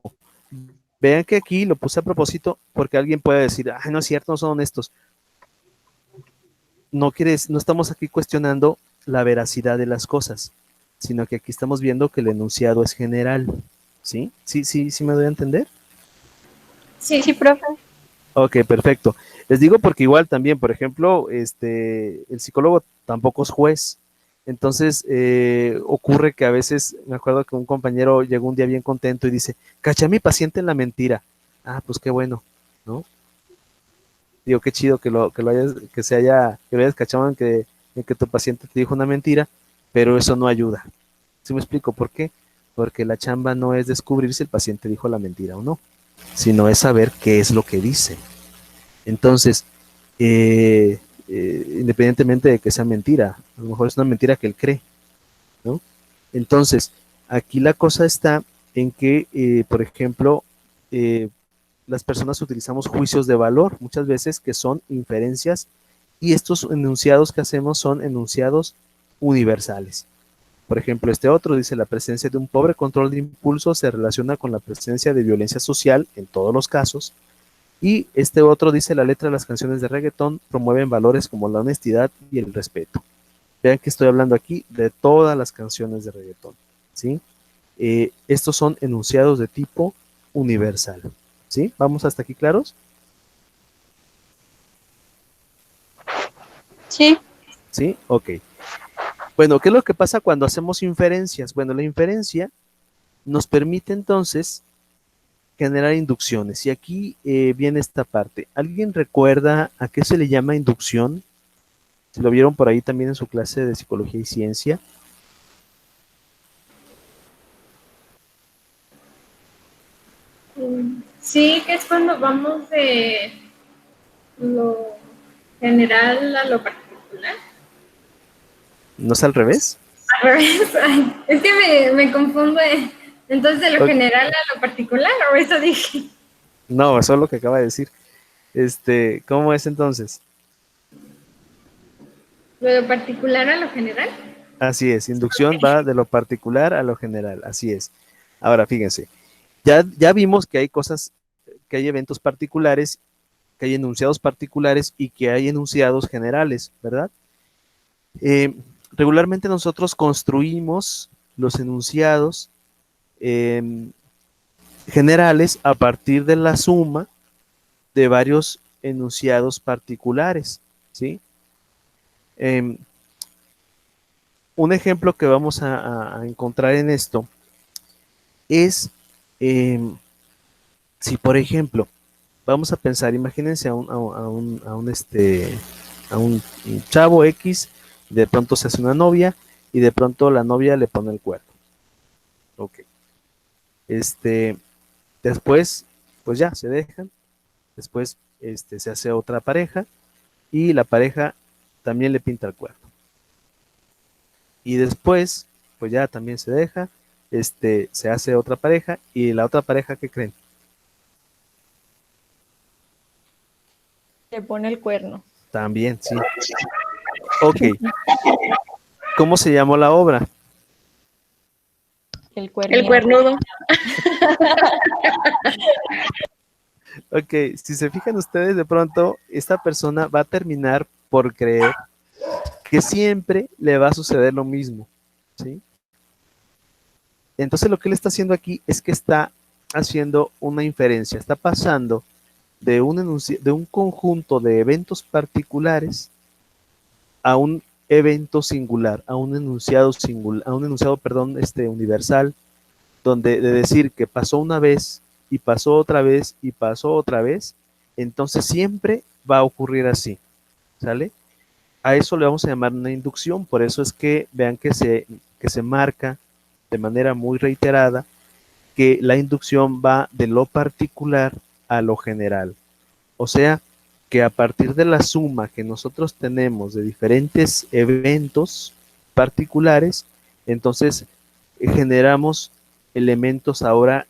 vean que aquí lo puse a propósito porque alguien puede decir, ay, no es cierto, no son honestos. No estamos aquí cuestionando la veracidad de las cosas, sino que aquí estamos viendo que el enunciado es general. ¿Sí? ¿Sí me doy a entender? Sí, Sí, profe. Ok, perfecto. Les digo porque igual también, por ejemplo, el psicólogo tampoco es juez. Entonces, ocurre que a veces, me acuerdo que un compañero llegó un día bien contento y dice, caché a mi paciente en la mentira. Ah, pues qué bueno, ¿no? Digo, qué chido que lo hayas, que lo hayas cachado en que tu paciente te dijo una mentira, pero eso no ayuda. ¿Sí me explico por qué? Porque la chamba no es descubrir si el paciente dijo la mentira o no, sino es saber qué es lo que dice. Entonces, independientemente de que sea mentira, a lo mejor es una mentira que él cree, ¿no? Entonces, aquí la cosa está en que, por ejemplo, las personas utilizamos juicios de valor muchas veces que son inferencias y estos enunciados que hacemos son enunciados universales. Por ejemplo, este otro dice, la presencia de un pobre control de impulso se relaciona con la presencia de violencia social en todos los casos. Y este otro dice, la letra de las canciones de reggaetón promueven valores como la honestidad y el respeto. Vean que estoy hablando aquí de todas las canciones de reggaetón, ¿sí? Estos son enunciados de tipo universal, ¿sí? ¿Vamos hasta aquí claros? Sí. ¿Sí? Ok. Bueno, ¿qué es lo que pasa cuando hacemos inferencias? Bueno, la inferencia nos permite entonces generar inducciones. Y aquí viene esta parte. ¿Alguien recuerda a qué se le llama inducción? ¿Se lo vieron por ahí también en su clase de psicología y ciencia? sí, que es cuando vamos de lo general a lo particular. ¿No es al revés? Al revés, ay, es que me confundo. Entonces, de lo Ok. general a lo particular, o eso dije. No, eso es lo que acaba de decir. ¿Cómo es entonces? De lo particular a lo general. Así es, inducción va de lo particular a lo general, así es. Ahora, fíjense, ya vimos que hay cosas, que hay eventos particulares, que hay enunciados particulares y que hay enunciados generales, ¿verdad? Eh, Regularmente nosotros construimos los enunciados generales a partir de la suma de varios enunciados particulares, ¿sí? Un ejemplo que vamos a encontrar en esto es si, por ejemplo, vamos a pensar, imagínense a un chavo X, de pronto se hace una novia y de pronto la novia le pone el cuerno. Ok. Después, pues ya, se dejan. Después, se hace otra pareja y la pareja también le pinta el cuerno. Y después, pues ya también se deja, se hace otra pareja y la otra pareja, ¿qué creen? Le pone el cuerno. También, sí. Ok. ¿Cómo se llamó la obra? El cuerno. El cuernudo. Ok, si se fijan ustedes, de pronto, esta persona va a terminar por creer que siempre le va a suceder lo mismo, ¿sí? Entonces lo que él está haciendo aquí es que está haciendo una inferencia, está pasando de un conjunto de eventos particulares a un evento singular, a un enunciado singular, a un enunciado, perdón, universal, donde de decir que pasó una vez y pasó otra vez y pasó otra vez, entonces siempre va a ocurrir así, ¿sale? A eso le vamos a llamar una inducción, por eso es que vean que se marca de manera muy reiterada que la inducción va de lo particular a lo general. O sea, que a partir de la suma que nosotros tenemos de diferentes eventos particulares, entonces generamos elementos ahora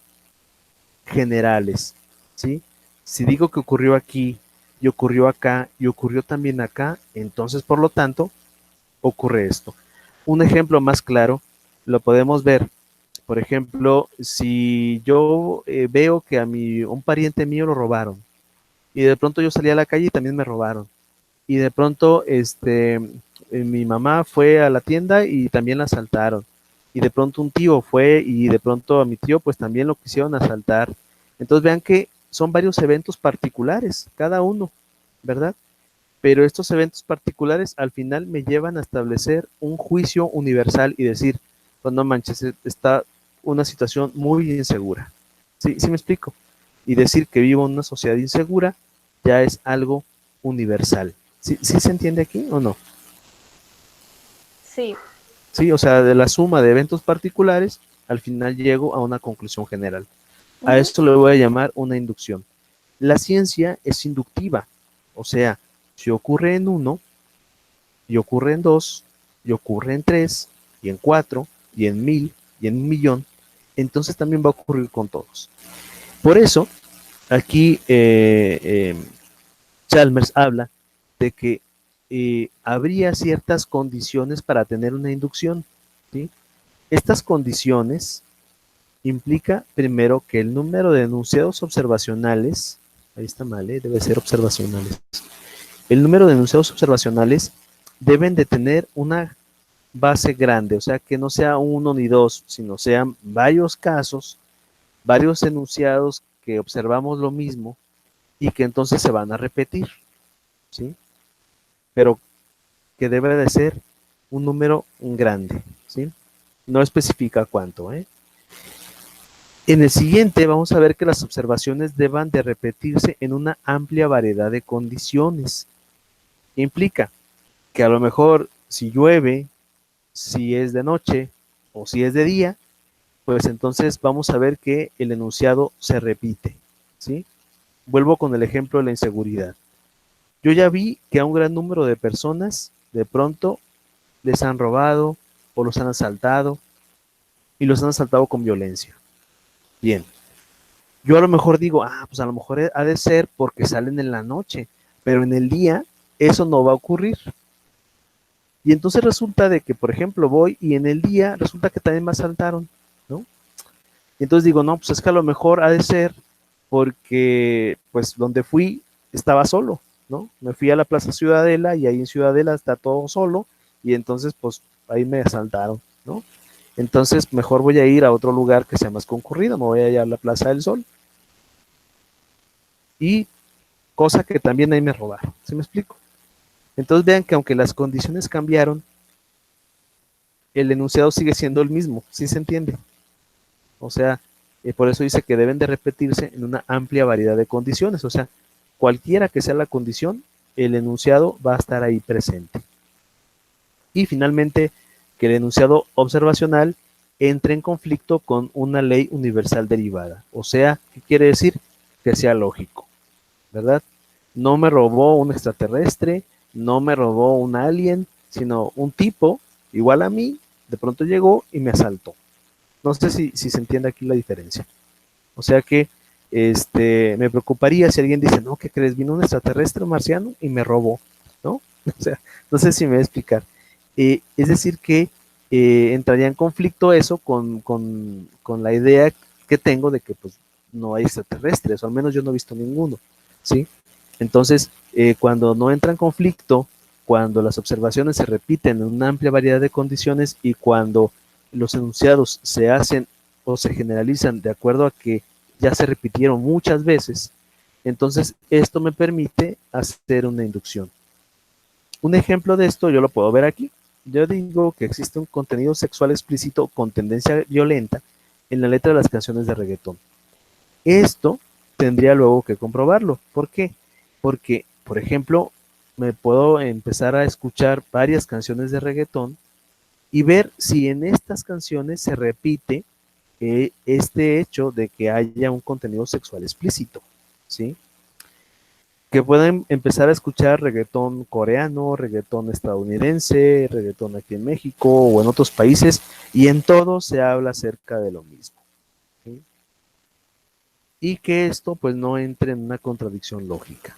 generales, ¿sí? Si digo que ocurrió aquí y ocurrió acá y ocurrió también acá, entonces por lo tanto ocurre esto. Un ejemplo más claro lo podemos ver, por ejemplo, si yo veo que un pariente mío lo robaron y de pronto yo salí a la calle y también me robaron y de pronto mi mamá fue a la tienda y también la asaltaron y de pronto un tío fue y de pronto a mi tío pues también lo quisieron asaltar. Entonces vean que son varios eventos particulares, cada uno, ¿verdad? Pero estos eventos particulares al final me llevan a establecer un juicio universal y decir, pues no manches, está una situación muy insegura. ¿Sí, sí me explico? Y decir que vivo en una sociedad insegura ya es algo universal. ¿Sí, sí se entiende aquí o no? Sí. Sí, o sea, de la suma de eventos particulares, al final llego a una conclusión general. A esto le voy a llamar una inducción. La ciencia es inductiva, o sea, si ocurre en 1, y ocurre en 2, y ocurre en 3, y en 4, y en 1000, y en 1.000.000, entonces también va a ocurrir con todos. Por eso, aquí Chalmers habla de que habría ciertas condiciones para tener una inducción, ¿sí? Estas condiciones implica primero que el número de enunciados observacionales, ahí está mal, debe ser observacionales, el número de enunciados observacionales deben de tener una base grande, o sea que no sea uno ni dos, sino sean varios casos, varios enunciados que observamos lo mismo y que entonces se van a repetir, ¿sí? Pero que debe de ser un número grande, ¿sí? No especifica cuánto, ¿eh? En el siguiente vamos a ver que las observaciones deban de repetirse en una amplia variedad de condiciones. Implica que a lo mejor si llueve, si es de noche o si es de día, pues entonces vamos a ver que el enunciado se repite, ¿sí? Vuelvo con el ejemplo de la inseguridad. Yo ya vi que a un gran número de personas de pronto les han robado o los han asaltado y los han asaltado con violencia. Bien, yo a lo mejor digo, pues a lo mejor ha de ser porque salen en la noche, pero en el día eso no va a ocurrir. Y entonces resulta de que, por ejemplo, voy y en el día resulta que también me asaltaron, ¿no? Y entonces digo, no, pues es que a lo mejor ha de ser porque, pues, donde fui estaba solo, ¿no? Me fui a la Plaza Ciudadela y ahí en Ciudadela está todo solo y entonces, pues, ahí me asaltaron, ¿no? Entonces, mejor voy a ir a otro lugar que sea más concurrido, me voy a ir a la Plaza del Sol. Y cosa que también ahí me robaron. ¿Sí me explico? Entonces vean que aunque las condiciones cambiaron, el enunciado sigue siendo el mismo, ¿sí se entiende? O sea, por eso dice que deben de repetirse en una amplia variedad de condiciones, o sea, cualquiera que sea la condición, el enunciado va a estar ahí presente. Y finalmente, que el enunciado observacional entre en conflicto con una ley universal derivada. O sea, ¿qué quiere decir? Que sea lógico, ¿verdad? No me robó un extraterrestre, no me robó un alien, sino un tipo igual a mí, de pronto llegó y me asaltó. No sé si se entiende aquí la diferencia. O sea que me preocuparía si alguien dice, no, ¿qué crees? Vino un extraterrestre marciano y me robó, ¿no? O sea, no sé si me voy a explicar. Es decir que entraría en conflicto eso con la idea que tengo de que pues no hay extraterrestres, o al menos yo no he visto ninguno, ¿sí? Entonces, cuando no entra en conflicto, cuando las observaciones se repiten en una amplia variedad de condiciones y cuando los enunciados se hacen o se generalizan de acuerdo a que ya se repitieron muchas veces, entonces esto me permite hacer una inducción. Un ejemplo de esto yo lo puedo ver aquí. Yo digo que existe un contenido sexual explícito con tendencia violenta en la letra de las canciones de reggaetón. Esto tendría luego que comprobarlo. ¿Por qué? Porque, por ejemplo, me puedo empezar a escuchar varias canciones de reggaetón y ver si en estas canciones se repite este hecho de que haya un contenido sexual explícito, ¿sí? Que pueden empezar a escuchar reggaetón coreano, reggaetón estadounidense, reggaetón aquí en México o en otros países, y en todo se habla acerca de lo mismo, ¿sí? Y que esto pues no entre en una contradicción lógica.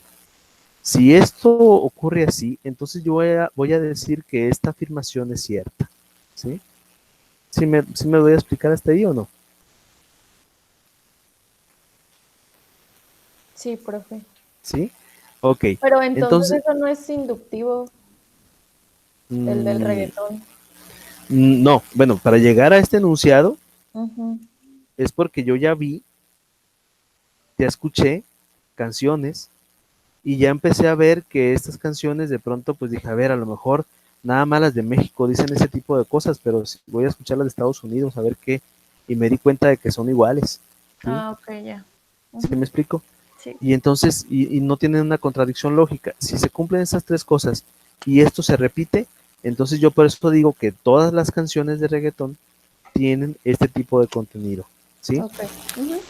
Si esto ocurre así, entonces yo voy a decir que esta afirmación es cierta, ¿sí? ¿Sí me voy a explicar hasta ahí o no? Sí, profe. ¿Sí? Ok. Pero entonces Entonces, eso no es inductivo, el del reggaetón. no, bueno, para llegar a este enunciado Ujú. es porque yo ya escuché canciones y ya empecé a ver que estas canciones de pronto pues dije, a ver, a lo mejor nada más las de México dicen ese tipo de cosas, pero si voy a escuchar las de Estados Unidos a ver qué, y me di cuenta de que son iguales, ¿sí? Ah, ok, ya. ¿Sí me explico? Sí. Y entonces, y no tienen una contradicción lógica. Si se cumplen esas tres cosas y esto se repite, entonces yo por eso digo que todas las canciones de reggaetón tienen este tipo de contenido, ¿sí? Ok. Ujú.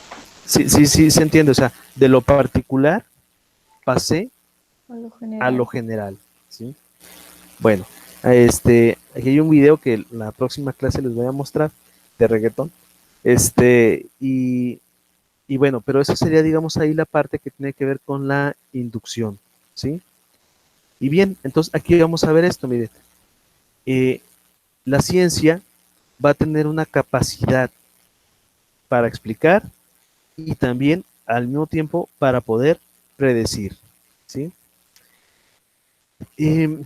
Sí, se entiende. O sea, de lo particular pasé A lo a general. lo general, ¿sí? Bueno, aquí hay un video que la próxima clase les voy a mostrar de reggaetón. Y bueno, pero eso sería, digamos, ahí la parte que tiene que ver con la inducción, ¿sí? Y bien, entonces aquí vamos a ver esto, mire. La ciencia va a tener una capacidad para explicar y también al mismo tiempo para poder predecir, ¿sí? ¿Qué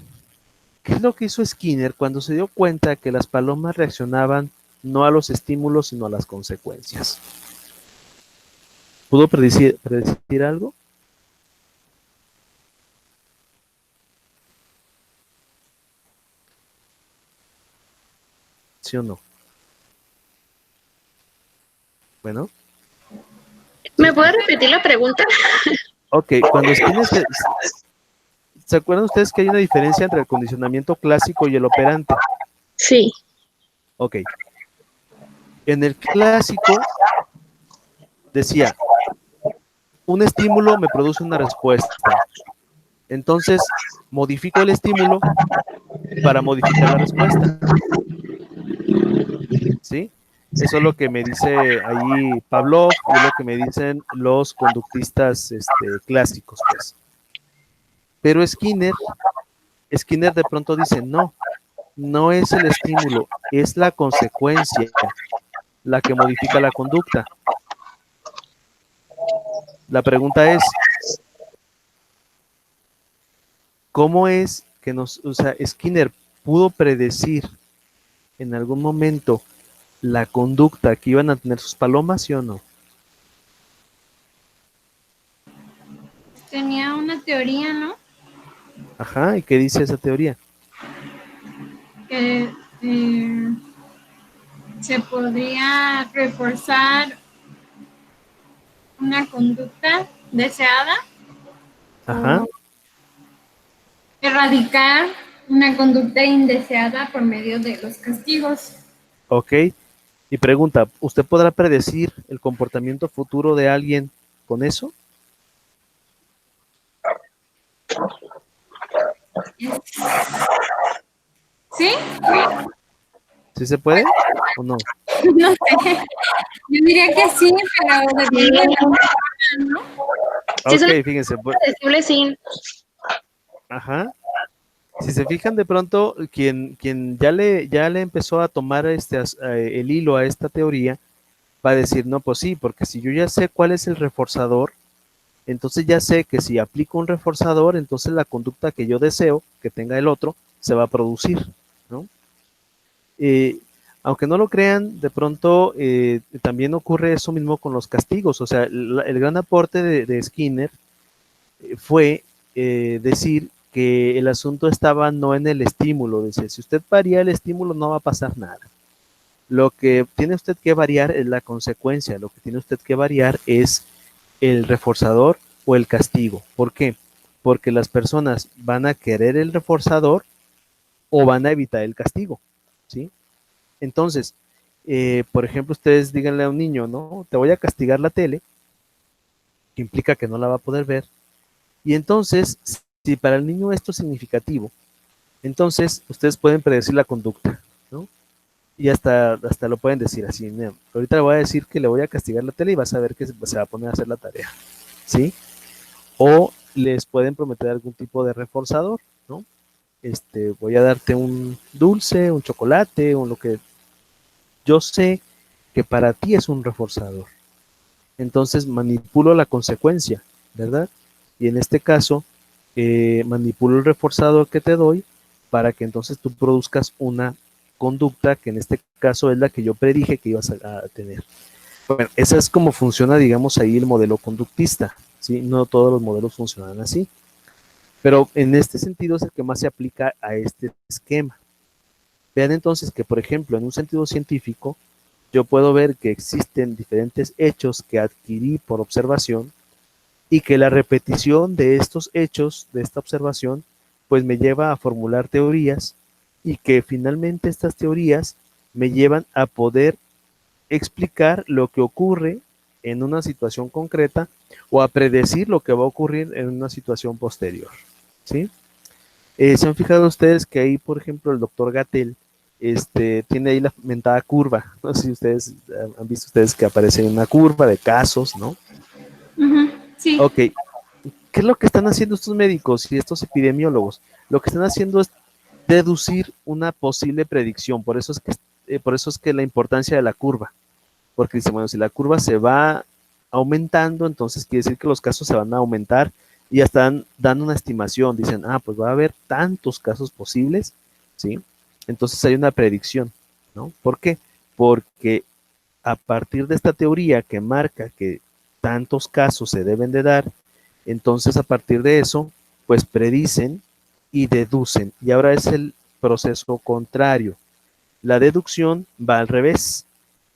es lo que hizo Skinner cuando se dio cuenta que las palomas reaccionaban no a los estímulos, sino a las consecuencias? ¿Pudo predecir algo? ¿Sí o no? Bueno. ¿Me puede repetir la pregunta? Ok, cuando Skinner ¿se acuerdan ustedes que hay una diferencia entre el condicionamiento clásico y el operante? Sí. Ok. En el clásico decía, un estímulo me produce una respuesta. Entonces, modifico el estímulo para modificar la respuesta. ¿Sí? Eso es lo que me dice ahí Pavlov y es lo que me dicen los conductistas clásicos, pues. Pero Skinner de pronto dice, no, no es el estímulo, es la consecuencia la que modifica la conducta. La pregunta es, ¿cómo es que o sea, Skinner pudo predecir en algún momento la conducta que iban a tener sus palomas, sí o no? Tenía una teoría, ¿no? Ajá, ¿y qué dice esa teoría? Que se podría reforzar una conducta deseada Ajá, o erradicar una conducta indeseada por medio de los castigos. ok. Y pregunta, ¿usted podrá predecir el comportamiento futuro de alguien con eso? ¿Sí? ¿Sí se puede o no? No sé. Yo diría que sí, pero depende de la persona, ¿no? Si es Ok, una fíjense, predecible, sí. ajá. Si se fijan de pronto, quien ya le empezó a tomar el hilo a esta teoría, va a decir, no, pues sí, porque si yo ya sé cuál es el reforzador, entonces ya sé que si aplico un reforzador, entonces la conducta que yo deseo que tenga el otro se va a producir, ¿no? Eh, Aunque no lo crean, de pronto también ocurre eso mismo con los castigos. O sea, el gran aporte de Skinner fue decir que el asunto estaba no en el estímulo. Dice, si usted varía el estímulo no va a pasar nada. Lo que tiene usted que variar es la consecuencia. Lo que tiene usted que variar es el reforzador o el castigo. ¿Por qué? Porque las personas van a querer el reforzador o van a evitar el castigo, ¿sí? Entonces, por ejemplo, ustedes díganle a un niño, ¿no? Te voy a castigar la tele, que implica que no la va a poder ver. Y entonces, si para el niño esto es significativo, entonces ustedes pueden predecir la conducta, ¿no? Y hasta lo pueden decir así, "Mira, ahorita le voy a decir que le voy a castigar la tele y vas a ver que se va a poner a hacer la tarea, ¿sí? O les pueden prometer algún tipo de reforzador, ¿no? Voy a darte un dulce, un chocolate, o lo que yo sé que para ti es un reforzador. Entonces manipulo la consecuencia, ¿verdad? Y en este caso, manipulo el reforzador que te doy para que entonces tú produzcas una conducta que en este caso es la que yo predije que ibas a tener. Bueno, esa es como funciona, digamos, ahí el modelo conductista, ¿sí? No todos los modelos funcionan así, pero en este sentido es el que más se aplica a este esquema. Vean entonces que, por ejemplo, en un sentido científico, yo puedo ver que existen diferentes hechos que adquirí por observación y que la repetición de estos hechos, de esta observación, pues me lleva a formular teorías y que finalmente estas teorías me llevan a poder explicar lo que ocurre en una situación concreta o a predecir lo que va a ocurrir en una situación posterior, ¿sí? ¿Se han fijado ustedes que ahí, por ejemplo, el doctor Gatell tiene ahí la mentada curva? No sé si ustedes han visto ustedes que aparece una curva de casos, ¿no? Ujú, sí. Ok, ¿qué es lo que están haciendo estos médicos y estos epidemiólogos? Lo que están haciendo es deducir una posible predicción, por eso es que la importancia de la curva, porque dice, bueno, si la curva se va aumentando, entonces quiere decir que los casos se van a aumentar y ya están dando una estimación, dicen, pues va a haber tantos casos posibles, ¿sí? Entonces hay una predicción, ¿no? ¿Por qué? Porque a partir de esta teoría que marca que tantos casos se deben de dar, entonces a partir de eso, pues predicen y deducen. Y ahora es el proceso contrario. La deducción va al revés.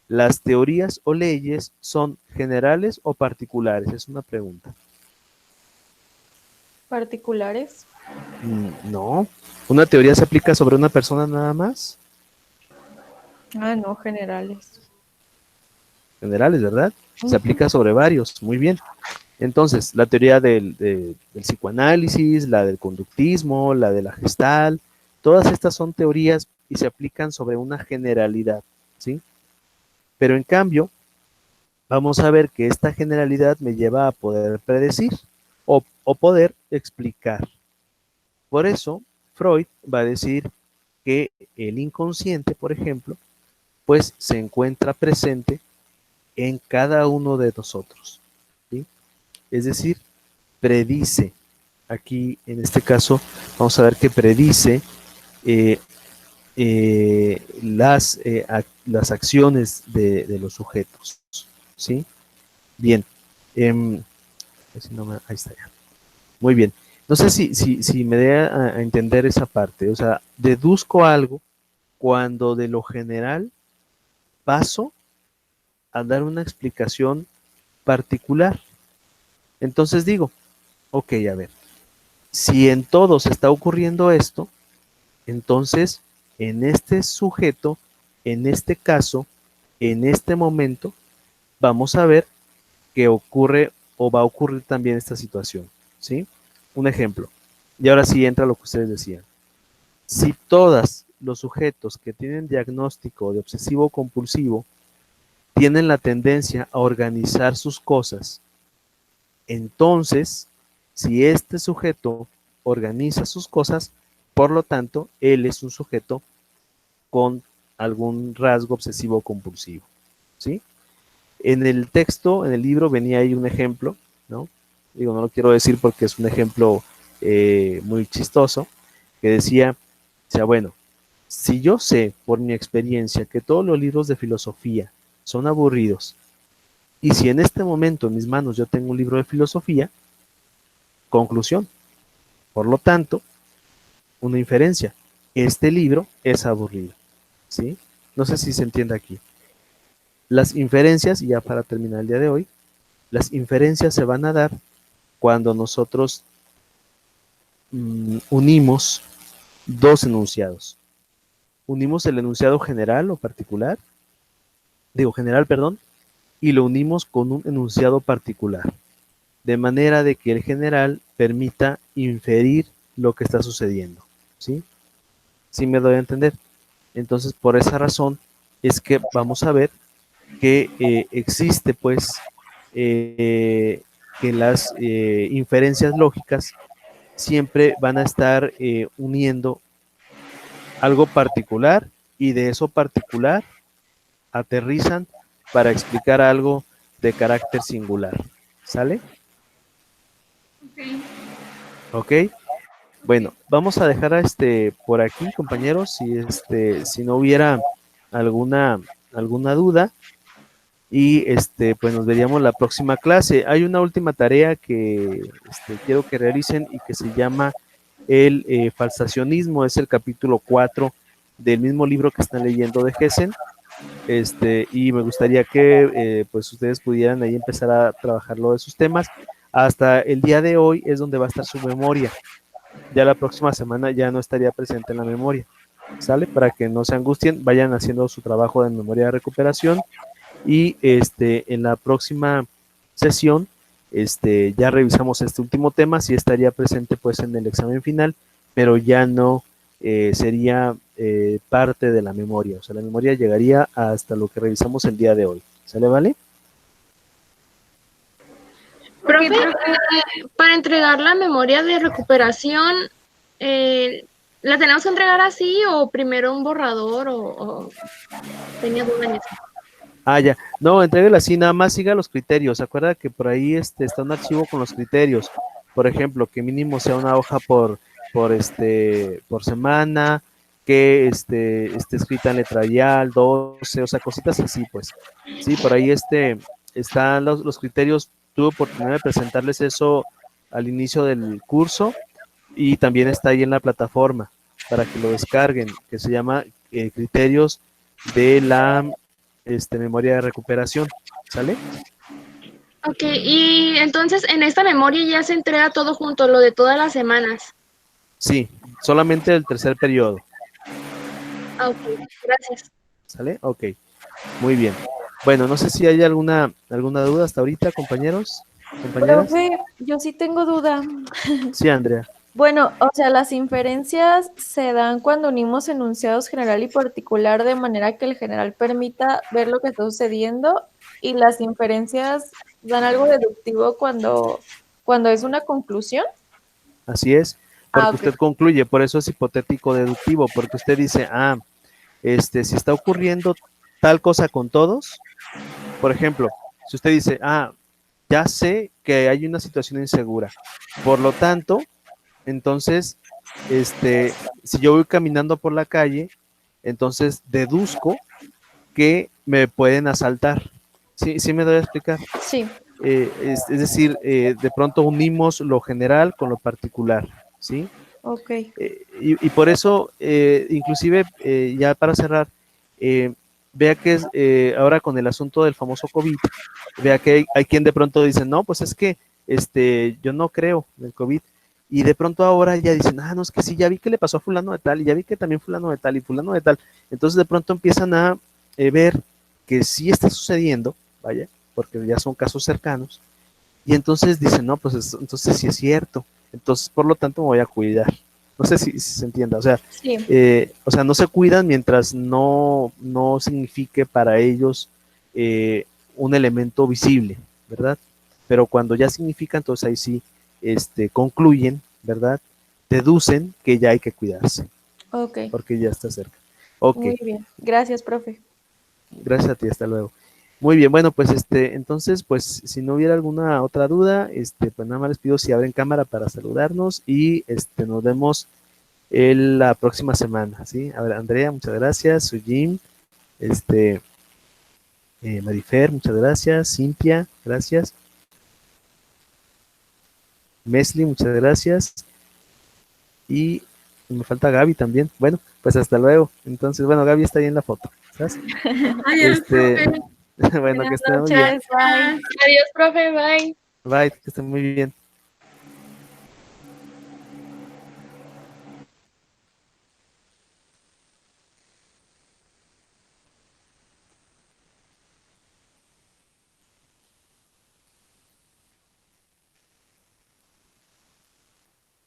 ¿Las teorías o leyes son generales o particulares? Es una pregunta. Particulares. No. ¿Una teoría se aplica sobre una persona nada más? No, generales. Generales, ¿verdad? Se Ujú. aplica sobre varios. Muy bien. Entonces, la teoría del psicoanálisis, la del conductismo, la de la gestal, todas estas son teorías y se aplican sobre una generalidad, ¿sí? Pero en cambio, vamos a ver que esta generalidad me lleva a poder predecir o poder explicar. Por eso, Freud va a decir que el inconsciente, por ejemplo, pues se encuentra presente en cada uno de nosotros, ¿sí? Es decir, predice. Aquí, en este caso, vamos a ver que predice eh, las acciones de los sujetos, ¿sí? Bien. Ahí está ya. Muy bien. No sé si me dé a entender esa parte. O sea, deduzco algo cuando de lo general paso a dar una explicación particular. Entonces digo, ok, a ver, si en todos está ocurriendo esto, entonces en este sujeto, en este caso, en este momento, vamos a ver que ocurre o va a ocurrir también esta situación, ¿sí? Un ejemplo. Y ahora sí entra lo que ustedes decían. Si todos los sujetos que tienen diagnóstico de obsesivo compulsivo tienen la tendencia a organizar sus cosas, entonces, si este sujeto organiza sus cosas, por lo tanto, él es un sujeto con algún rasgo obsesivo compulsivo, ¿sí? En el texto, en el libro, venía ahí un ejemplo, ¿no? Digo, no lo quiero decir porque es un ejemplo muy chistoso, que decía, o sea, bueno, si yo sé por mi experiencia que todos los libros de filosofía son aburridos, y si en este momento en mis manos yo tengo un libro de filosofía, conclusión, por lo tanto, una inferencia, este libro es aburrido, ¿sí? No sé si se entiende aquí. Las inferencias, y ya para terminar el día de hoy, las inferencias se van a dar cuando nosotros unimos dos enunciados. Unimos el enunciado general o particular, general, perdón, y lo unimos con un enunciado particular, de manera de que el general permita inferir lo que está sucediendo, ¿sí? ¿Sí me doy a entender? Entonces, por esa razón es que vamos a ver que existe, pues, que las inferencias lógicas siempre van a estar uniendo algo particular y de eso particular aterrizan para explicar algo de carácter singular. ¿Sale? Ok. Bueno, vamos a dejar por aquí, compañeros, si no hubiera alguna duda, y pues nos veríamos la próxima clase. Hay una última tarea que quiero que realicen y que se llama el falsacionismo, es el capítulo 4 del mismo libro que están leyendo de Gessen, y me gustaría que pues ustedes pudieran ahí empezar a trabajarlo de sus temas. Hasta el día de hoy es donde va a estar su memoria. Ya la próxima semana ya no estaría presente en la memoria, ¿sale? Para que no se angustien, vayan haciendo su trabajo de memoria de recuperación y en la próxima sesión ya revisamos este último tema, sí estaría presente pues en el examen final, pero ya no sería parte de la memoria, o sea, la memoria llegaría hasta lo que revisamos el día de hoy, ¿sale, vale? Profe, para entregar la memoria de recuperación, ¿la tenemos que entregar así o primero un borrador o tenía duda en eso? Ah, ya. No, entréguela así, nada más siga los criterios. Acuerda que por ahí está un archivo con los criterios. Por ejemplo, que mínimo sea una hoja por semana, que esté escrita en letra Arial, 12, o sea, cositas así, pues. Sí, por ahí están los criterios. Tuve oportunidad de presentarles eso al inicio del curso y también está ahí en la plataforma para que lo descarguen, que se llama criterios de la memoria de recuperación, ¿sale? Ok, y entonces en esta memoria ya se entrega todo junto, lo de todas las semanas. Sí, solamente el tercer periodo. Ah, ok, gracias. ¿Sale? Ok, muy bien. Bueno, no sé si hay alguna duda hasta ahorita, compañeros, compañeras. Profe, yo sí tengo duda. Sí, Andrea. Bueno, o sea, las inferencias se dan cuando unimos enunciados general y particular de manera que el general permita ver lo que está sucediendo, y las inferencias dan algo deductivo cuando es una conclusión. Así es, porque Ok. usted concluye, por eso es hipotético deductivo, porque usted dice, si está ocurriendo tal cosa con todos, por ejemplo, si usted dice, ya sé que hay una situación insegura, por lo tanto, entonces, si yo voy caminando por la calle, entonces deduzco que me pueden asaltar. ¿Sí me doy a explicar? Sí. es decir, de pronto unimos lo general con lo particular, ¿sí? Ok. Y por eso, inclusive, ya para cerrar, vea que ahora con el asunto del famoso COVID, vea que hay quien de pronto dice, no, pues es que yo no creo en el COVID, y de pronto ahora ya dicen, no, es que sí, ya vi que le pasó a fulano de tal, y ya vi que también fulano de tal, y fulano de tal, entonces de pronto empiezan a ver que sí está sucediendo, vaya, porque ya son casos cercanos, y entonces dicen, no, pues entonces sí es cierto, entonces por lo tanto me voy a cuidar. No sé si se entienda, Sí. o sea, no se cuidan mientras no signifique para ellos un elemento visible, ¿verdad? Pero cuando ya significa, entonces ahí sí concluyen, ¿verdad? Deducen que ya hay que cuidarse, Ok. porque ya está cerca. Ok, Muy bien. Gracias, profe. gracias a ti, hasta luego. Muy bien, bueno, pues entonces, pues si no hubiera alguna otra duda, pues nada más les pido si abren cámara para saludarnos y nos vemos la próxima semana, ¿sí? A ver, Andrea, muchas gracias, Sujim, Marifer, muchas gracias, Cintia, gracias, Mesli, muchas gracias, y me falta Gaby también. Bueno, pues hasta luego. Entonces, bueno, Gaby está ahí en la foto, ¿sabes? Adiós, profe. Bueno, que Buenas estén muy bien. noches. Bye. Adiós, profe, bye. Bye, que estén muy bien.